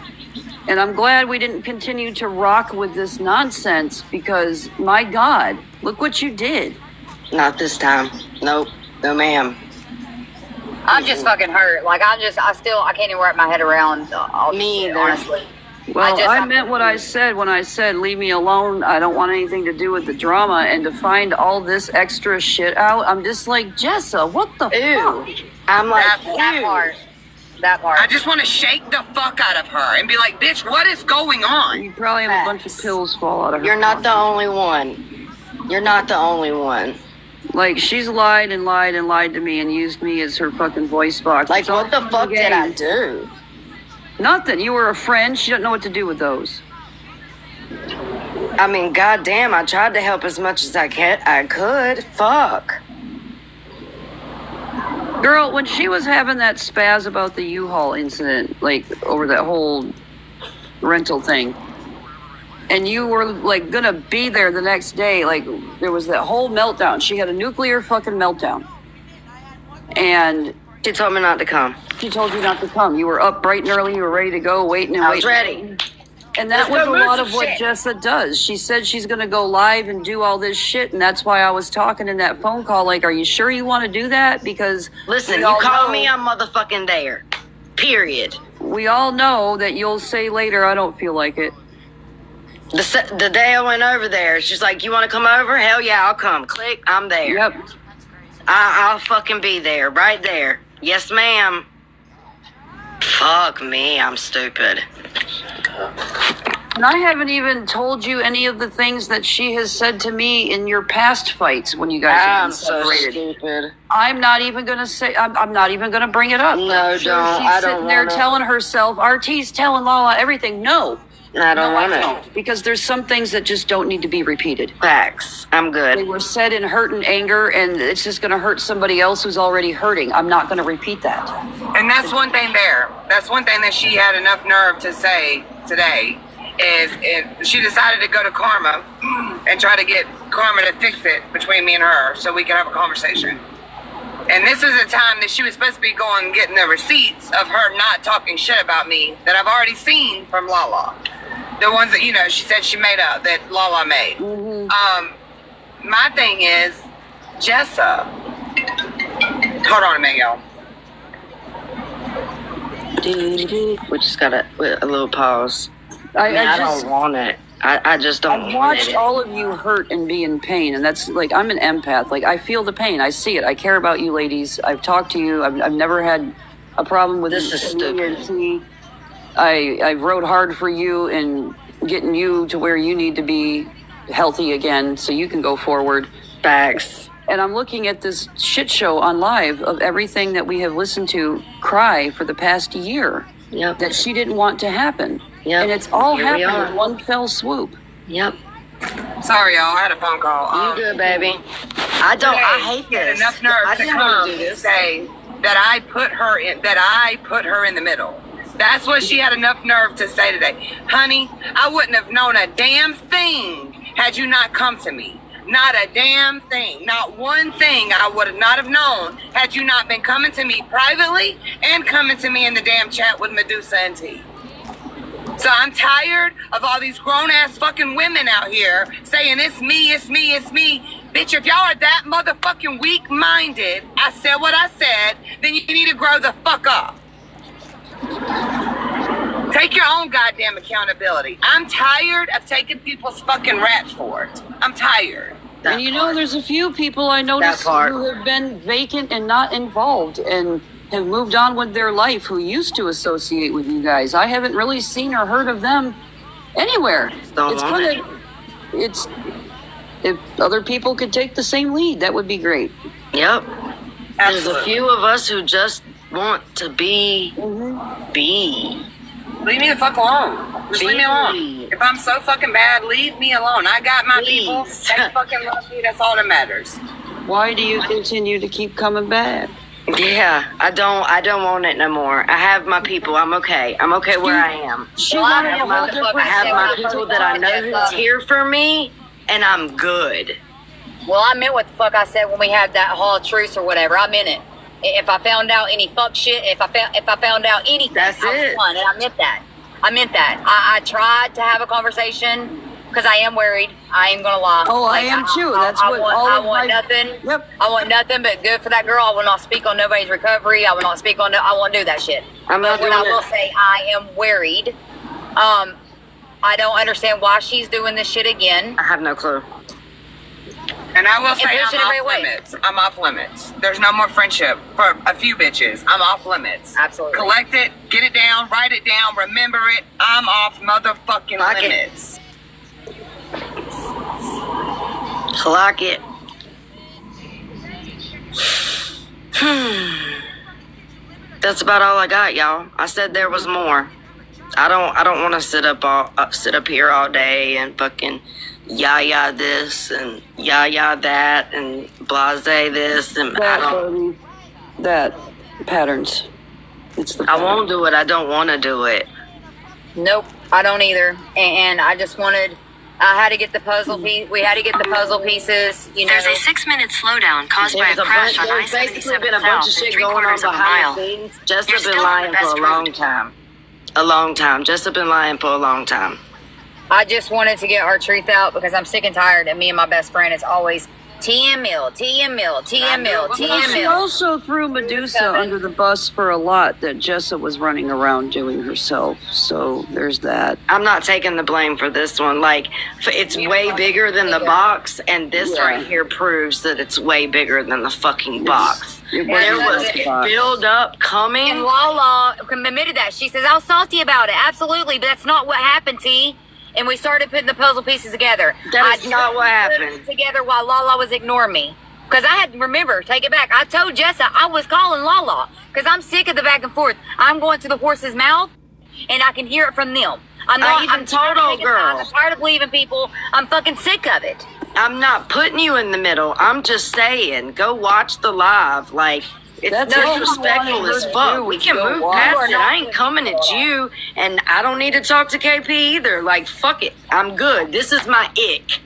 And I'm glad we didn't continue to rock with this nonsense because, my God, look what you did. Not this time. Nope. No, ma'am. I'm just fucking hurt. Like, I can't even wrap my head around all this Me shit, either. honestly. Well, I I'm meant what I said when I said, leave me alone. I don't want anything to do with the drama. And to find all this extra shit out, I'm just like, Jessa, what the Ew. fuck? I'm like, That ew. part. That part. I just want to shake the fuck out of her and be like, bitch, what is going on? You probably have a bunch of pills fall out of her. You're not the only one. You're not the only one. Like, she's lied and lied and lied to me and used me as her fucking voice box. Like, It's all what the fun fuck and did I games. do? Nothing. You were a friend. She doesn't know what to do with those. I mean, goddamn, I tried to help as much as I could. Fuck. Girl, when she was having that spaz about the U-Haul incident, like, over that whole rental thing, and you were, like, gonna be there the next day, like, there was that whole meltdown. She had a nuclear fucking meltdown. And She told me not to come. she told you not to come. You were up bright and early. You were ready to go, waiting and I waiting. was ready. And that Let's was go a move lot some of what shit. Jessa does. She said she's going to go live and do all this shit. And that's why I was talking in that phone call. Like, are you sure you want to do that? Because Listen, we you all call know- me, I'm motherfucking there. Period. We all know that you'll say later, I don't feel like it. The day I went over there, she's like, you want to come over? Hell yeah, I'll come. Click, I'm there. Yep. I'll fucking be there, right there. Yes, ma'am. Fuck me, I'm stupid. And I haven't even told you any of the things that she has said to me in your past fights when you guys have I'm been so separated. stupid. I'm not even going to say, I'm not even going to bring it up. No, I'm don't. She's I don't sitting there wanna. telling herself, RT's telling Lala everything. No, I don't No, want I it. don't. Because there's some things that just don't need to be repeated. Facts. I'm They good. were said in hurt and anger, and it's just going to hurt somebody else who's already hurting. I'm not going to repeat that. And that's one thing there. That's one thing that she had enough nerve to say today is she decided to go to Karma and try to get Karma to fix it between me and her so we could have a conversation. And this is a time that she was supposed to be going and getting the receipts of her not talking shit about me that I've already seen from Lala. The ones that, you know, she said she made up, that Lala made. My thing is, Jessa. Hold on a minute, y'all. We just got a little pause. I I just, don't want it. I just don't I've want watched it. all of you hurt and be in pain, and that's like, I'm an empath. Like, I feel the pain. I see it. I care about you ladies. I've talked to you. I've never had a problem with This is Amelia stupid. and T. I rode hard for you and getting you to where you need to be healthy again so you can go forward. Facts. And I'm looking at this shit show on live of everything that we have listened to cry for the past year Yep. that she didn't want to happen. Yep. And it's all Here we happened are. in one fell swoop. Yep. Sorry, y'all. I had a phone call. You good, baby? I don't. I hate She had this. enough nerve I to didn't want come to do and this. say that I put her in. That I put her in the middle. That's what she had enough nerve to say today. Honey, I wouldn't have known a damn thing had you not come to me. Not a damn thing. Not one thing I would not have known had you not been coming to me privately and coming to me in the damn chat with Medusa and T. So I'm tired of all these grown-ass fucking women out here saying, it's me, it's me, it's me. Bitch, if y'all are that motherfucking weak-minded, I said what I said, then you need to grow the fuck up. Take your own goddamn accountability. I'm tired of taking people's fucking raps for it. I'm tired. That And you know, part. there's a few people I noticed part. who have been vacant and not involved and have moved on with their life who used to associate with you guys. I haven't really seen or heard of them anywhere. Don't It's want kind of, it's, if other people could take the same lead, that would be great. Yep. There's a few of us who just want to be. Leave me the fuck alone. Just leave me alone. Please. If I'm so fucking bad, leave me alone. I got my people. Please. They fucking love me. That's all that matters. Why do you continue to keep coming back? Yeah, I don't want it no more. I have my people. I'm okay. I'm okay where I am. She Well, wanted I a don't whole know what the fuck I different have said my when I people first that I saw know Jeff, who's here for me, and I'm good. Well, I meant what the fuck I said when we had that Hall of Truce or whatever. I meant it. If I found out any fuck shit, if I found out anything, That's I was it. fine, and I meant that. I meant that. I tried to have a conversation because I am worried. I ain't gonna lie. Oh, I am too. That's what all I of want my- nothing. Yep. I want nothing but good for that girl. I will not speak on nobody's recovery. I will not speak on. I won't do that shit. I'm not But what I doing will it. say, I am worried. I don't understand why she's doing this shit again. I have no clue. And I will say push I'm it every off way. limits. I'm off limits. There's no more friendship for a few bitches. I'm off limits. Absolutely. Collect it, get it down, write it down, remember it. I'm off motherfucking Fuck it. limits. Clock it. That's about all I got, y'all. I said there was more. I don't want to sit up here all day and fucking yah this and yah that and blase this and I don't. That patterns. It's the I won't do it. I don't want to do it. Nope, I don't either. And I just wanted. I had to get the puzzle piece. We had to get the puzzle pieces. You know. There's a 6-minute slowdown caused by a There's crash on there's basically been a I-77 bunch of South, shit going on 3/4 of a behind mile. the scenes. Jess You're has been still on the lying for best a long route. time. A long time. Jess has been lying for a long time. I just wanted to get our truth out because I'm sick and tired. And me and my best friend is always TM Mill, TM Mill, TM Mill, Well, TM she Mill. also threw Medusa under the bus for a lot that Jessa was running around doing herself. So there's that. I'm not taking the blame for this one. Like, it's way bigger than the box, and this Yeah. right here proves that it's way bigger than the fucking box. It There wasn't was just the box. build up And coming. Lala admitted that. She says, I was salty about it. Absolutely. But that's not what happened, T. And we started putting the puzzle pieces together. That is I not what put happened. it together while Lala was ignoring me. Because I had, remember, take it back. I told Jessa I was calling Lala. Because I'm sick of the back and forth. I'm going to the horse's mouth, and I can hear it from them. I'm not. even I'm tired told of old taking sides. girl. I'm tired of believing people. I'm fucking sick of it. I'm not putting you in the middle. I'm just saying, go watch the live. Like, it's That's all we disrespectful wanted her as to fuck. do We was can go move watch. past You are it. not I ain't coming at you, and I don't need to talk to KP either. Like, fuck it. I'm good. This is my ick.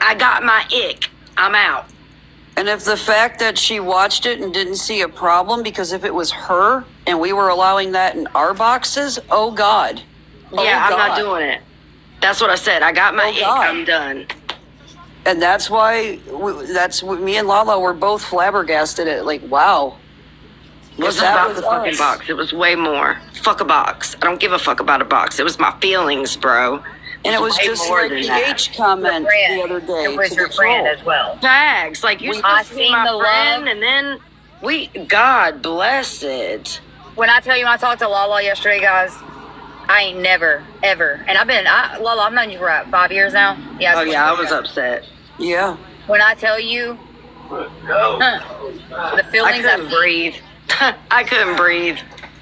I got my ick. I'm out. And if the fact that she watched it and didn't see a problem, because if it was her and we were allowing that in our boxes, oh God. Oh Yeah, I'm not God. doing it. That's what I said. I got my Oh, ick. God. I'm done. And that's why, that's what me and Lala were both flabbergasted at. Like, wow. It wasn't about the fucking box. It was way more. Fuck a box. I don't give a fuck about a box. It was my feelings, bro. And it was way just more like than the that. H comment the other day. It was to your the friend troll. as well. Facts. Like, you're I supposed to be seen my the friend, love. and then God bless it. When I tell you I talked to Lala yesterday, guys, I ain't never, ever. And Lala, I've known you for 5 years now. Yeah. Oh, it's yeah, I 4 was years. upset. Yeah. When I tell you, the I feelings couldn't breathe. I couldn't breathe.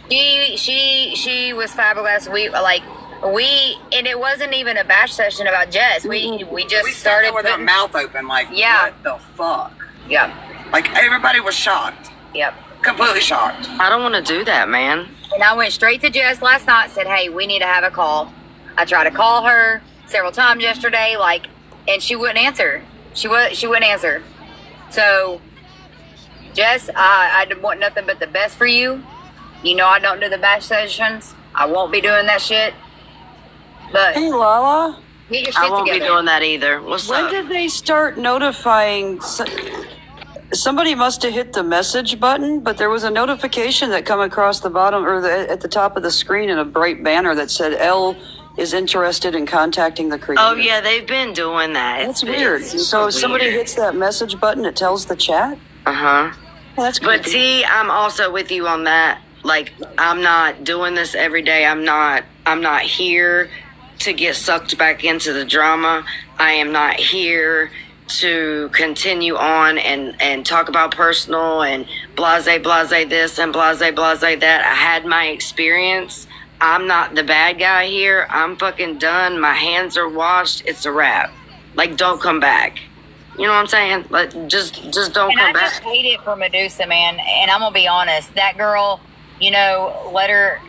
She was fabulous. And it wasn't even a bash session about Jess. We just We started started with our putting, mouth open, like, Yeah. what the fuck? Yep, Like, everybody was shocked. yep. Completely shocked. I don't want to do that, man. And I went straight to Jess last night, said, hey, we need to have a call. I tried to call her several times yesterday, and she wouldn't answer. She wouldn't answer. So, Jess, I want nothing but the best for you. You know I don't do the bash sessions. I won't be doing that shit. But Hey, Lala. get your shit I won't together. be doing that either. What's When up? did they start notifying? Somebody must have hit the message button, but there was a notification that come across the bottom or at the top of the screen in a bright banner that said L is interested in contacting the creator. Oh, yeah, they've been doing that. That's weird. So if somebody hits that message button, it tells the chat? Uh-huh. Well, that's But creepy. T, I'm also with you on that. Like, I'm not doing this every day. I'm not here to get sucked back into the drama. I am not here to continue on and talk about personal and blase this and blase that. I had my experience. I'm not the bad guy here. I'm fucking done. My hands are washed. It's a wrap. Like, don't come back. You know what I'm saying? Like, just don't And come I back. just hate it for Medusa, man. And I'm gonna be honest, that girl, let her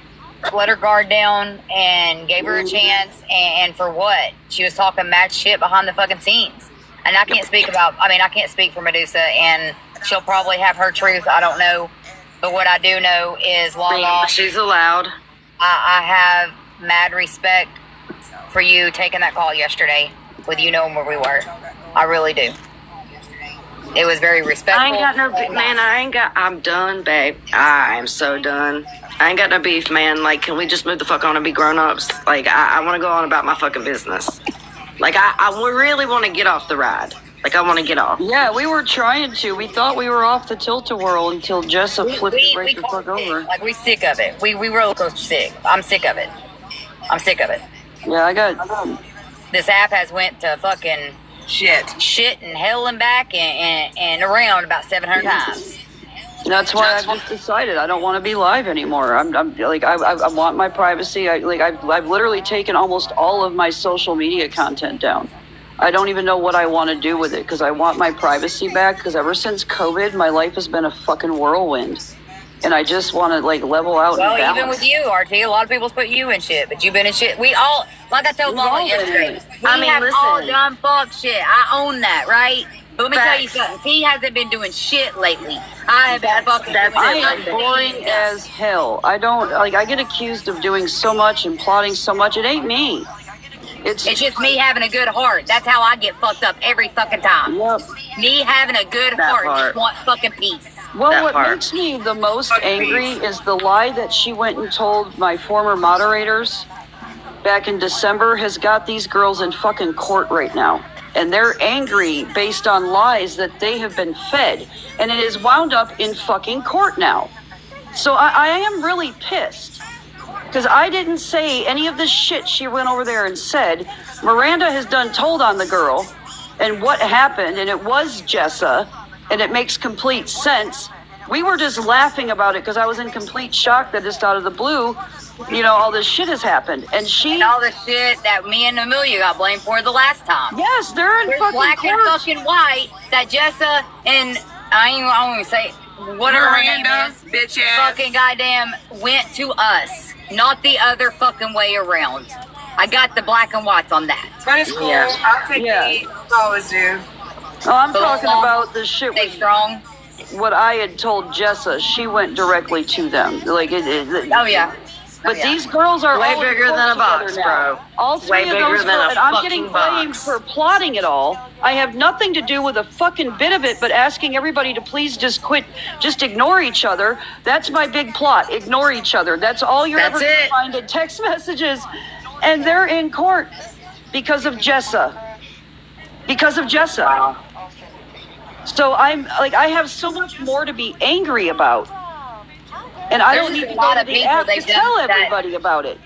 guard down and gave her a chance. And for what? She was talking mad shit behind the fucking scenes. And I can't speak for Medusa, and she'll probably have her truth. I don't know. But what I do know is, Lala, She's allowed. I have mad respect for you taking that call yesterday with you knowing where we were. I really do. It was very respectful. I ain't got no and man. nice. I'm done, babe. I am so done. I ain't got no beef, man. Like, can we just move the fuck on and be grown ups? Like, I want to go on about my fucking business. Like, I really want to get off the ride. Like, I want to get off. Yeah, we were trying to. We thought we were off the tilt-a-whirl until Jessa flipped it right the fuck called it. over. Like, we sick of it. We roller coaster sick. I'm sick of it. I'm sick of it. Yeah, I got... This app has went to fucking shit and hell and back and around about 700 times. That's why I just decided I don't want to be live anymore. I'm like I want my privacy. I've literally taken almost all of my social media content down. I don't even know what I want to do with it because I want my privacy back. Because ever since COVID, my life has been a fucking whirlwind, and I just want to level out. Well, and balance. even with you, RT, a lot of people's put you in shit, but you've been in shit. We all, like I told We've all Lala been in yesterday, it. we have all listen. done fuck shit. I own that, right? But let me tell you Facts. something. T hasn't been doing shit lately. I have been fucking that's doing I it. am nothing. boring as hell. I don't I get accused of doing so much and plotting so much. It ain't me. It's just me having a good heart. That's how I get fucked up every fucking time. Yep. Me having a good That heart, part. just want fucking peace. Well, That what part. makes me the most angry is the lie that she went and told my former moderators back in December has got these girls in fucking court right now. And they're angry based on lies that they have been fed. And it is wound up in fucking court now. So I am really pissed. Because I didn't say any of the shit she went over there and said. Miranda has done told on the girl and what happened, and it was Jessa, and it makes complete sense. We were just laughing about it because I was in complete shock that just out of the blue, you know, all this shit has happened. And she, And all the shit that me and Amelia got blamed for the last time. yes, they're in There's fucking black and court. fucking white that Jessa and I won't even say whatever her name Miranda, is. bitch ass. Fucking goddamn went to us, not the other fucking way around. I got the black and whites on that. But it's cool. Yeah. I'll take Yeah. the heat. Always do. Oh, I'm But talking long, about the shit Stay with strong. what I had told Jessa. She went directly to them. Like, Oh yeah. but Oh, yeah. these girls are Way all in bigger court than a together box, now. bro. All three Way of bigger those than girls, a and I'm fucking getting blamed box. for plotting it all. I have nothing to do with a fucking bit of it, but asking everybody to please just quit, just ignore each other. That's my big plot. Ignore each other. That's all you're That's ever going to it. find in text messages, and they're in court because of Jessa. Because of Jessa. So I'm like, I have so much more to be angry about. And I There's don't just need a to lot go to of the people app to they've done tell that. everybody about it.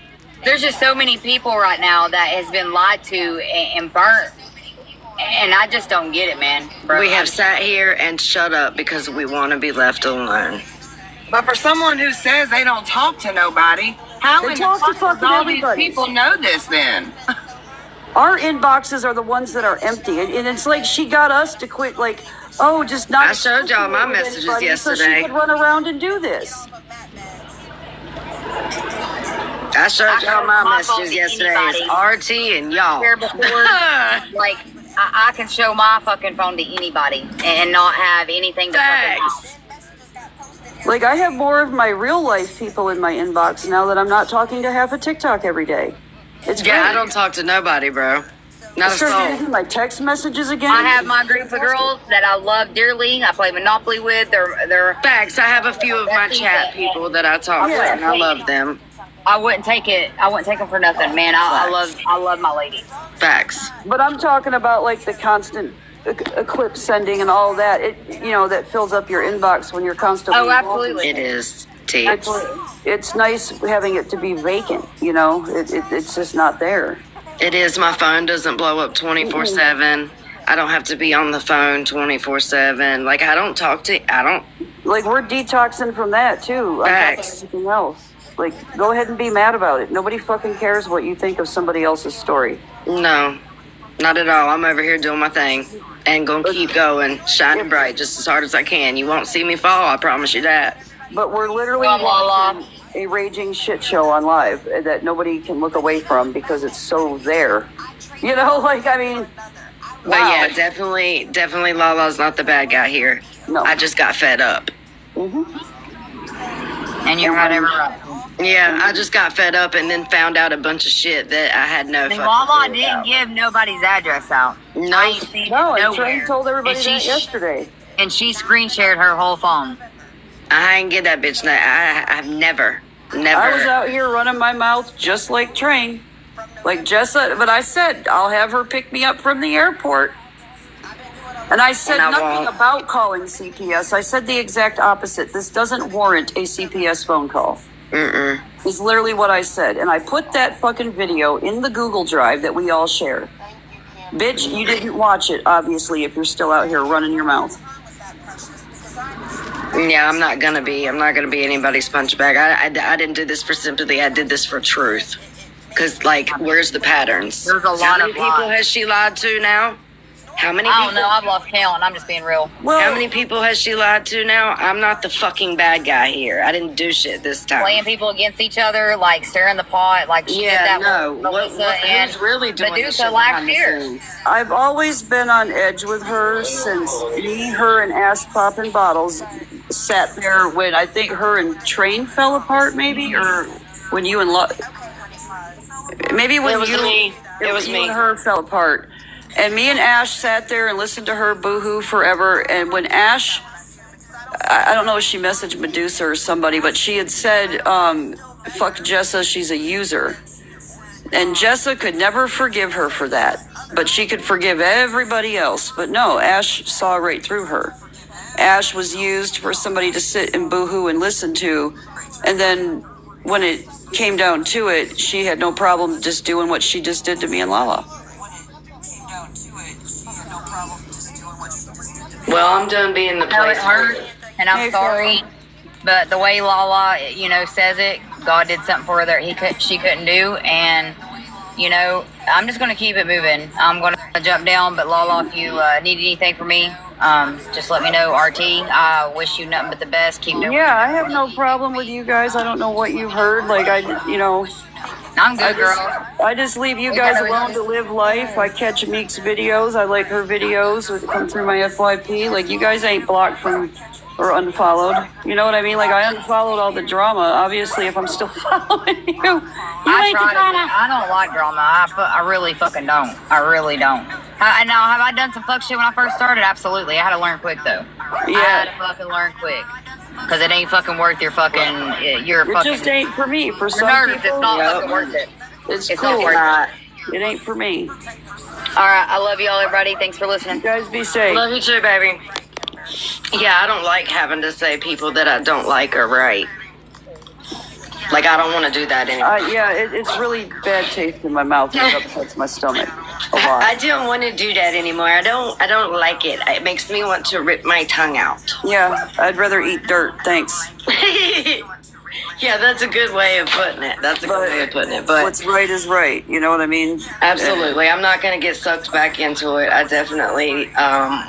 There's just so many people right now that has been lied to and burnt, and I just don't get it, man. Bro. We have sat here and shut up because we want to be left alone. But for someone who says they don't talk to nobody, how They in the talk to fuck does fucking all everybody. these people know this then? Our inboxes are the ones that are empty, and it's like she got us to quit. Like, oh, just not. I showed y'all my associate with messages anybody so yesterday. she could run around and do this. I showed y'all my My phone messages to yesterday. anybody. It's RT and y'all. Here before, like I can show my fucking phone to anybody and not have anything to fucking Facts. Like, I have more of my real life people in my inbox now that I'm not talking to half a TikTok every day. It's Yeah, I great. don't talk to nobody, bro. Not I a started soul. using my text messages again. I have my group of girls that I love dearly. I play Monopoly with. They're Facts. I have a few of my chat people that I talk to, and I love them. I wouldn't take it. I wouldn't take them for nothing, man. I love my ladies. Facts. But I'm talking about like the constant eclipse sending and all that. It, you know, that fills up your inbox when you're constantly. Oh, absolutely. It is. Teats. It's nice having it to be vacant. You know, it's just not there. It is. My phone doesn't blow up 24/7. I don't have to be on the phone 24/7. Like, I don't talk to. I don't. Like, we're detoxing from that too. On top of Facts. everything else. Like, go ahead and be mad about it. Nobody fucking cares what you think of somebody else's story. No, not at all. I'm over here doing my thing and gonna keep going, shining bright just as hard as I can. You won't see me fall. I promise you that. But we're literally La, la, la. watching a raging shit show on live that nobody can look away from because it's so there. You know, like, I mean, But wow. yeah, definitely Lala's not the bad guy here. No. I just got fed up. And you're right every right. Yeah, I just got fed up and then found out a bunch of shit that I had no And fucking Mama clue didn't about. give nobody's address out. No. I ain't seen No, it and Trey nowhere. told everybody And that yesterday. And she screen shared her whole phone. I ain't get that bitch. I've never. I was out here running my mouth just like Train. Like Jessa, but I said, I'll have her pick me up from the airport. And I said And I nothing won't. about calling CPS. I said the exact opposite. This doesn't warrant a CPS phone call. Mm-mm. Is literally what I said. And I put that fucking video in the Google Drive that we all share. Bitch, you didn't watch it, obviously, if you're still out here running your mouth. Yeah, I'm not gonna be anybody's punch bag. I didn't do this for sympathy. I did this for truth. Cause like, where's the patterns? There's a How lot many of people lies. has she lied to now? How many I don't people? know. I've lost count. I'm just being real. How many people has she lied to now? I'm not the fucking bad guy here. I didn't do shit this time. Playing people against each other, like stirring the pot, like she Yeah, did that no. with Melissa and Who's really doing this Medusa shit last behind the year. scenes? I've always been on edge with her since me, her, and Ash popping bottles sat there when I think her and Train fell apart, maybe, or when you and maybe when It was you, me. It was you me. and her fell apart, and me and Ash sat there and listened to her boohoo forever. And when Ash, I don't know if she messaged Medusa or somebody, but she had said, "Fuck Jessa, she's a user." And Jessa could never forgive her for that, but she could forgive everybody else. But no, Ash saw right through her. Ash was used for somebody to sit and boohoo and listen to, and then when it came down to it, she had no problem just doing what she just did to me and Lala. Well, I'm done being the I know it place. hurts, and I'm Hey, sorry, Phil. but the way Lala, says it, God did something for her that she couldn't do, and you know, I'm just gonna keep it moving. I'm gonna jump down, but Lala, if you need anything from me, just let me know. RT, I wish you nothing but the best. Keep doing. Yeah, I have no problem with you guys. I don't know what you've heard. Like I'm good, girl. I just leave you guys alone to live life. I catch Meek's videos. I like her videos that come through my FYP. Like, you guys ain't blocked from or unfollowed. You know what I mean? Like, I unfollowed all the drama. Obviously, if I'm still following you, you ain't the drama. I don't like drama. I really fucking don't. I really don't. Now, have I done some fuck shit when I first started? Absolutely. I had to learn quick, though. Yeah. I had to fucking learn quick. Because it ain't fucking worth your fucking... It just ain't for me. For some nerves, people, it's not fucking worth it. It's It's cool. not worth it. It ain't for me. All right. I love you all, everybody. Thanks for listening. You guys be safe. Love you too, baby. Yeah, I don't like having to say people that I don't like are right. Like, I don't want to do that anymore. Yeah, it's really bad taste in my mouth. It upsets my stomach a lot. I don't want to do that anymore. I don't like it. It makes me want to rip my tongue out. Yeah, I'd rather eat dirt. Thanks. Yeah, that's a good way of putting it. But What's right is right. You know what I mean? Absolutely. I'm not going to get sucked back into it. I definitely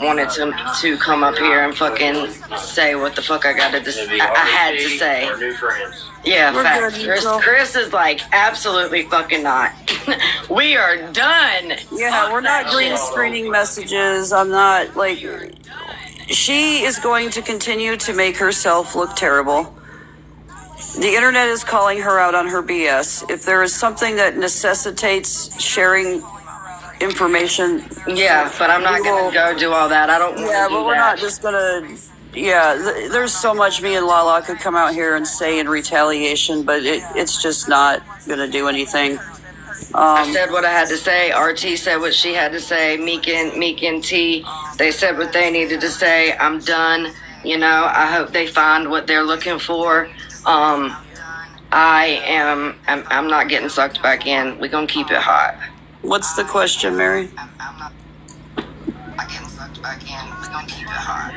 wanted to come up here and fucking say what the fuck I had to say. Our new friends. Yeah, We're facts. good, Chris is like, absolutely fucking not. We are done. Yeah, we're not green screening messages. I'm not, like... She is going to continue to make herself look terrible. The internet is calling her out on her BS. If there is something that necessitates sharing information... Yeah, but I'm not going to go do all that. I don't want to do that. Yeah, but we're not just going to... Yeah, there's so much me and Lala could come out here and say in retaliation, but it's just not going to do anything. I said what I had to say. RT said what she had to say. Meek and T, they said what they needed to say. I'm done. You know, I hope they find what they're looking for. I'm not getting sucked back in. We're going to keep it hot. What's the question, Mary? I'm not getting sucked back in. We're going to keep it hot.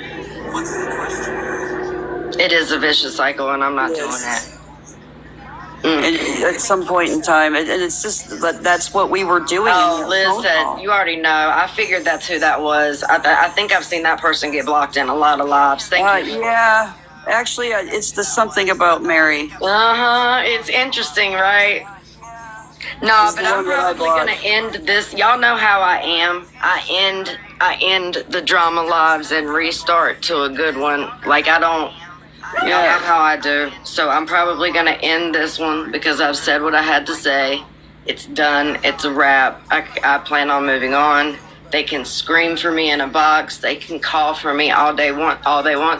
What's the question? It is a vicious cycle, and I'm not doing that. At some point in time, and it's just that's what we were doing. Oh, Liz said, you already know. I figured that's who that was. I think I've seen that person get blocked in a lot of lives. Thank you. Yeah, actually, it's the something about Mary. It's interesting, right? No, but I'm probably gonna end this. Y'all know how I am. I end the drama lives and restart to a good one. Like, I don't. Y'all know how I do. So I'm probably going to end this one because I've said what I had to say. It's done. It's a wrap. I plan on moving on. They can scream for me in a box. They can call for me all they want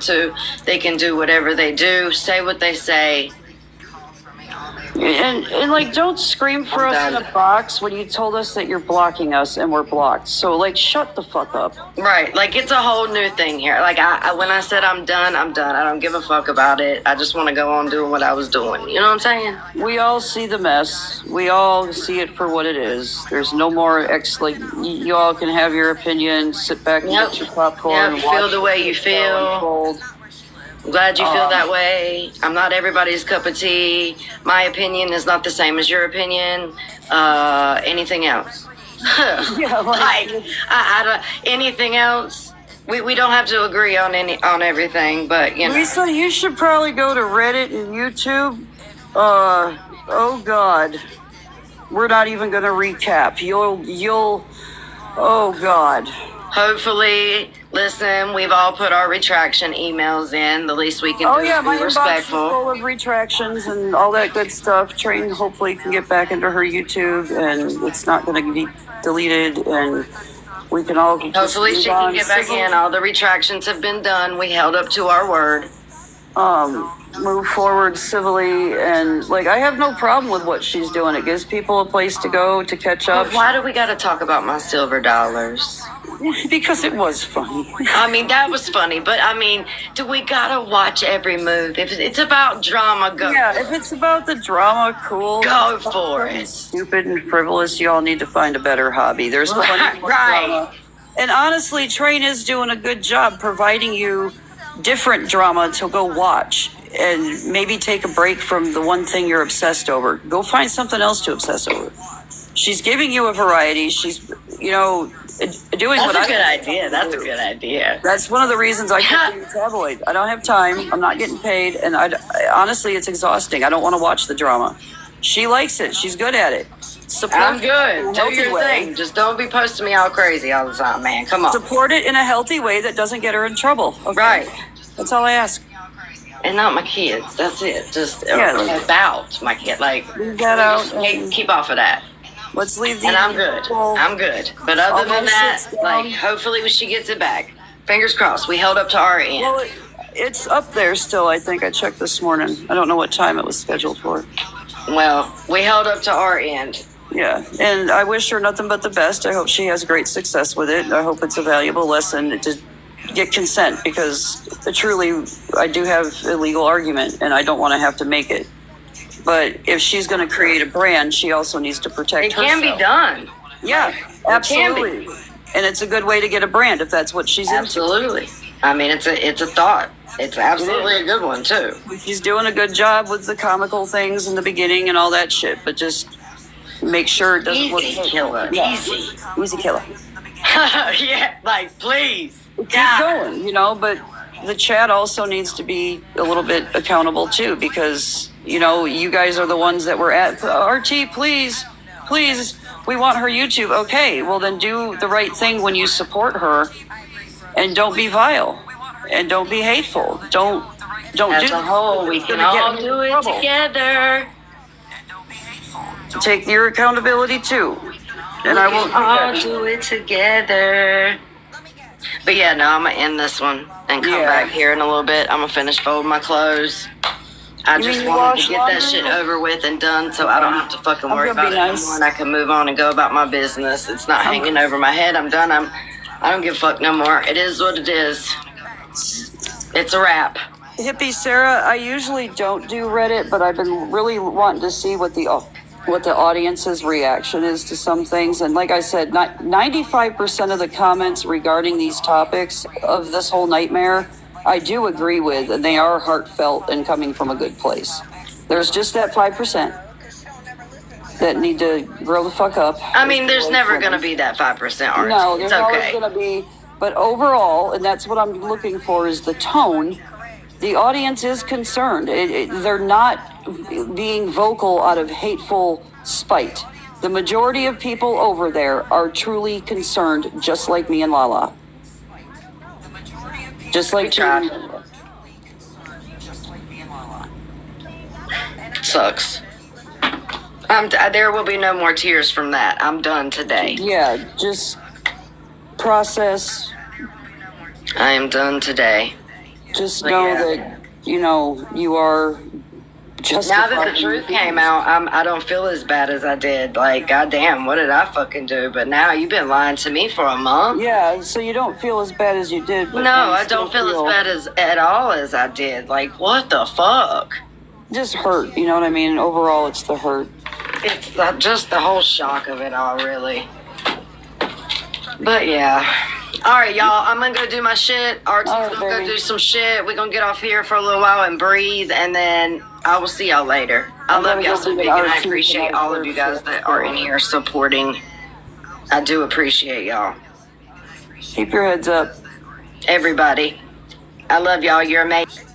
to. They can do whatever they do, say what they say. And like, don't scream for us in a box when you told us that you're blocking us and we're blocked. So, like, shut the fuck up. Right. Like, it's a whole new thing here. Like, when I said I'm done, I'm done. I don't give a fuck about it. I just want to go on doing what I was doing. You know what I'm saying? We all see the mess. We all see it for what it is. There's no more like, you all can have your opinion, sit back and get your popcorn. Yep, feel the way you feel. I'm glad you feel that way. I'm not everybody's cup of tea. My opinion is not the same as your opinion. Anything else? Yeah, like I don't, anything else? We don't have to agree on everything, but you know. Lisa, you should probably go to Reddit and YouTube. Oh God, we're not even gonna recap. You'll. Oh God. Hopefully, listen, we've all put our retraction emails in. The least we can do is my be inbox is respectful. full of retractions and all that good stuff. Train hopefully can get back into her YouTube and it's not going to be deleted and we can all Hopefully she can get back in. All the retractions have been done. We held up to our word. Move forward civilly, and like, I have no problem with what she's doing. It gives people a place to go to catch up. Why do we got to talk about my silver dollars? Because it was funny. I mean, that was funny, but I mean, do we gotta watch every move? If it's about drama, go. Yeah, if it's about the drama, cool. Go for it. Stupid and frivolous, y'all need to find a better hobby. There's plenty more drama. And honestly, Train is doing a good job providing you different drama to go watch. and maybe take a break from the one thing you're obsessed over. Go find something else to obsess over. She's giving you a variety. She's, doing That's what a good idea. That's a good idea. That's one of the reasons I quit doing tabloid. I don't have time. I'm not getting paid, and honestly, it's exhausting. I don't want to watch the drama. She likes it. She's good at it. Support I'm it in good. a Do healthy your way. thing. Just don't be posting me all crazy all the time, man. Come on. Support it in a healthy way that doesn't get her in trouble. Okay? Right. That's all I ask. And not my kids. That's it. Just about my kid. Like, Leave that out. keep off of that. Let's leave the. And I'm good. I'm good. But other than Almost that, sits down. like, hopefully she gets it back. Fingers crossed. We held up to our end. Well, it's up there still. I think I checked this morning. I don't know what time it was scheduled for. Well, we held up to our end. Yeah, and I wish her nothing but the best. I hope she has great success with it. I hope it's a valuable lesson to get consent, because truly, I do have a legal argument, and I don't want to have to make it. But if she's going to create a brand, she also needs to protect It herself. can be done. Yeah, can be. absolutely. And it's a good way to get a brand if that's what she's into. Absolutely. I mean, it's a thought. It's absolutely a good one too. She's doing a good job with the comical things in the beginning and all that shit, but just make sure it doesn't look. Easy killer. Yeah. Easy killer. Yeah, like please. Keep going, but the chat also needs to be a little bit accountable too, because you guys are the ones that were at RT. Please, we want her YouTube. Okay, well then do the right thing when you support her, and don't be vile, and don't be hateful. Don't As do a whole, we it's can gonna get all me in do it trouble. together. Take your accountability too, and I won't do all that. do it together. But yeah, no, I'm gonna end this one and come Yeah. back here in a little bit. I'm gonna finish folding my clothes. I You just mean you wanted wash to get that laundry? shit over with and done, so I don't have to fucking I'm worry gonna about be it nice. anymore, and I can move on and go about my business. It's not hanging over my head. I'm done. I don't give a fuck no more. It is what it is. It's a wrap. Hippie Sarah, I usually don't do Reddit, but I've been really wanting to see what the audience's reaction is to some things. And like I said, 95% of the comments regarding these topics of this whole nightmare, I do agree with, and they are heartfelt and coming from a good place. There's just that 5% that need to grow the fuck up. I mean, there's never gonna be that 5% art. No, it's there's always okay. going to be, but overall, and that's what I'm looking for, is the tone. The audience is concerned. They're not being vocal out of hateful spite. The majority of people over there are truly concerned, just like me and Lala. Just like tried. Sucks. There will be no more tears from that. I'm done today. Yeah, just process. I am done today. Just But know yeah. that, you are justified. Now that the truth came out, I don't feel as bad as I did. Like, goddamn, what did I fucking do? But now you've been lying to me for a month. Yeah, so you don't feel as bad as you did. But No, you I still don't feel as bad as at all as I did. Like, what the fuck? Just hurt, you know what I mean? Overall, it's the hurt. It's just the whole shock of it all, really. But yeah. All right, y'all. I'm gonna go do my shit. RT's All right, gonna go baby. do some shit. We're gonna get off here for a little while and breathe, and then I will see y'all later. I I'm love gonna y'all go so do big, the and I RT appreciate tonight all of for you guys sure. that are in here supporting. I do appreciate y'all, Keep your heads up. everybody. I love y'all. You're amazing.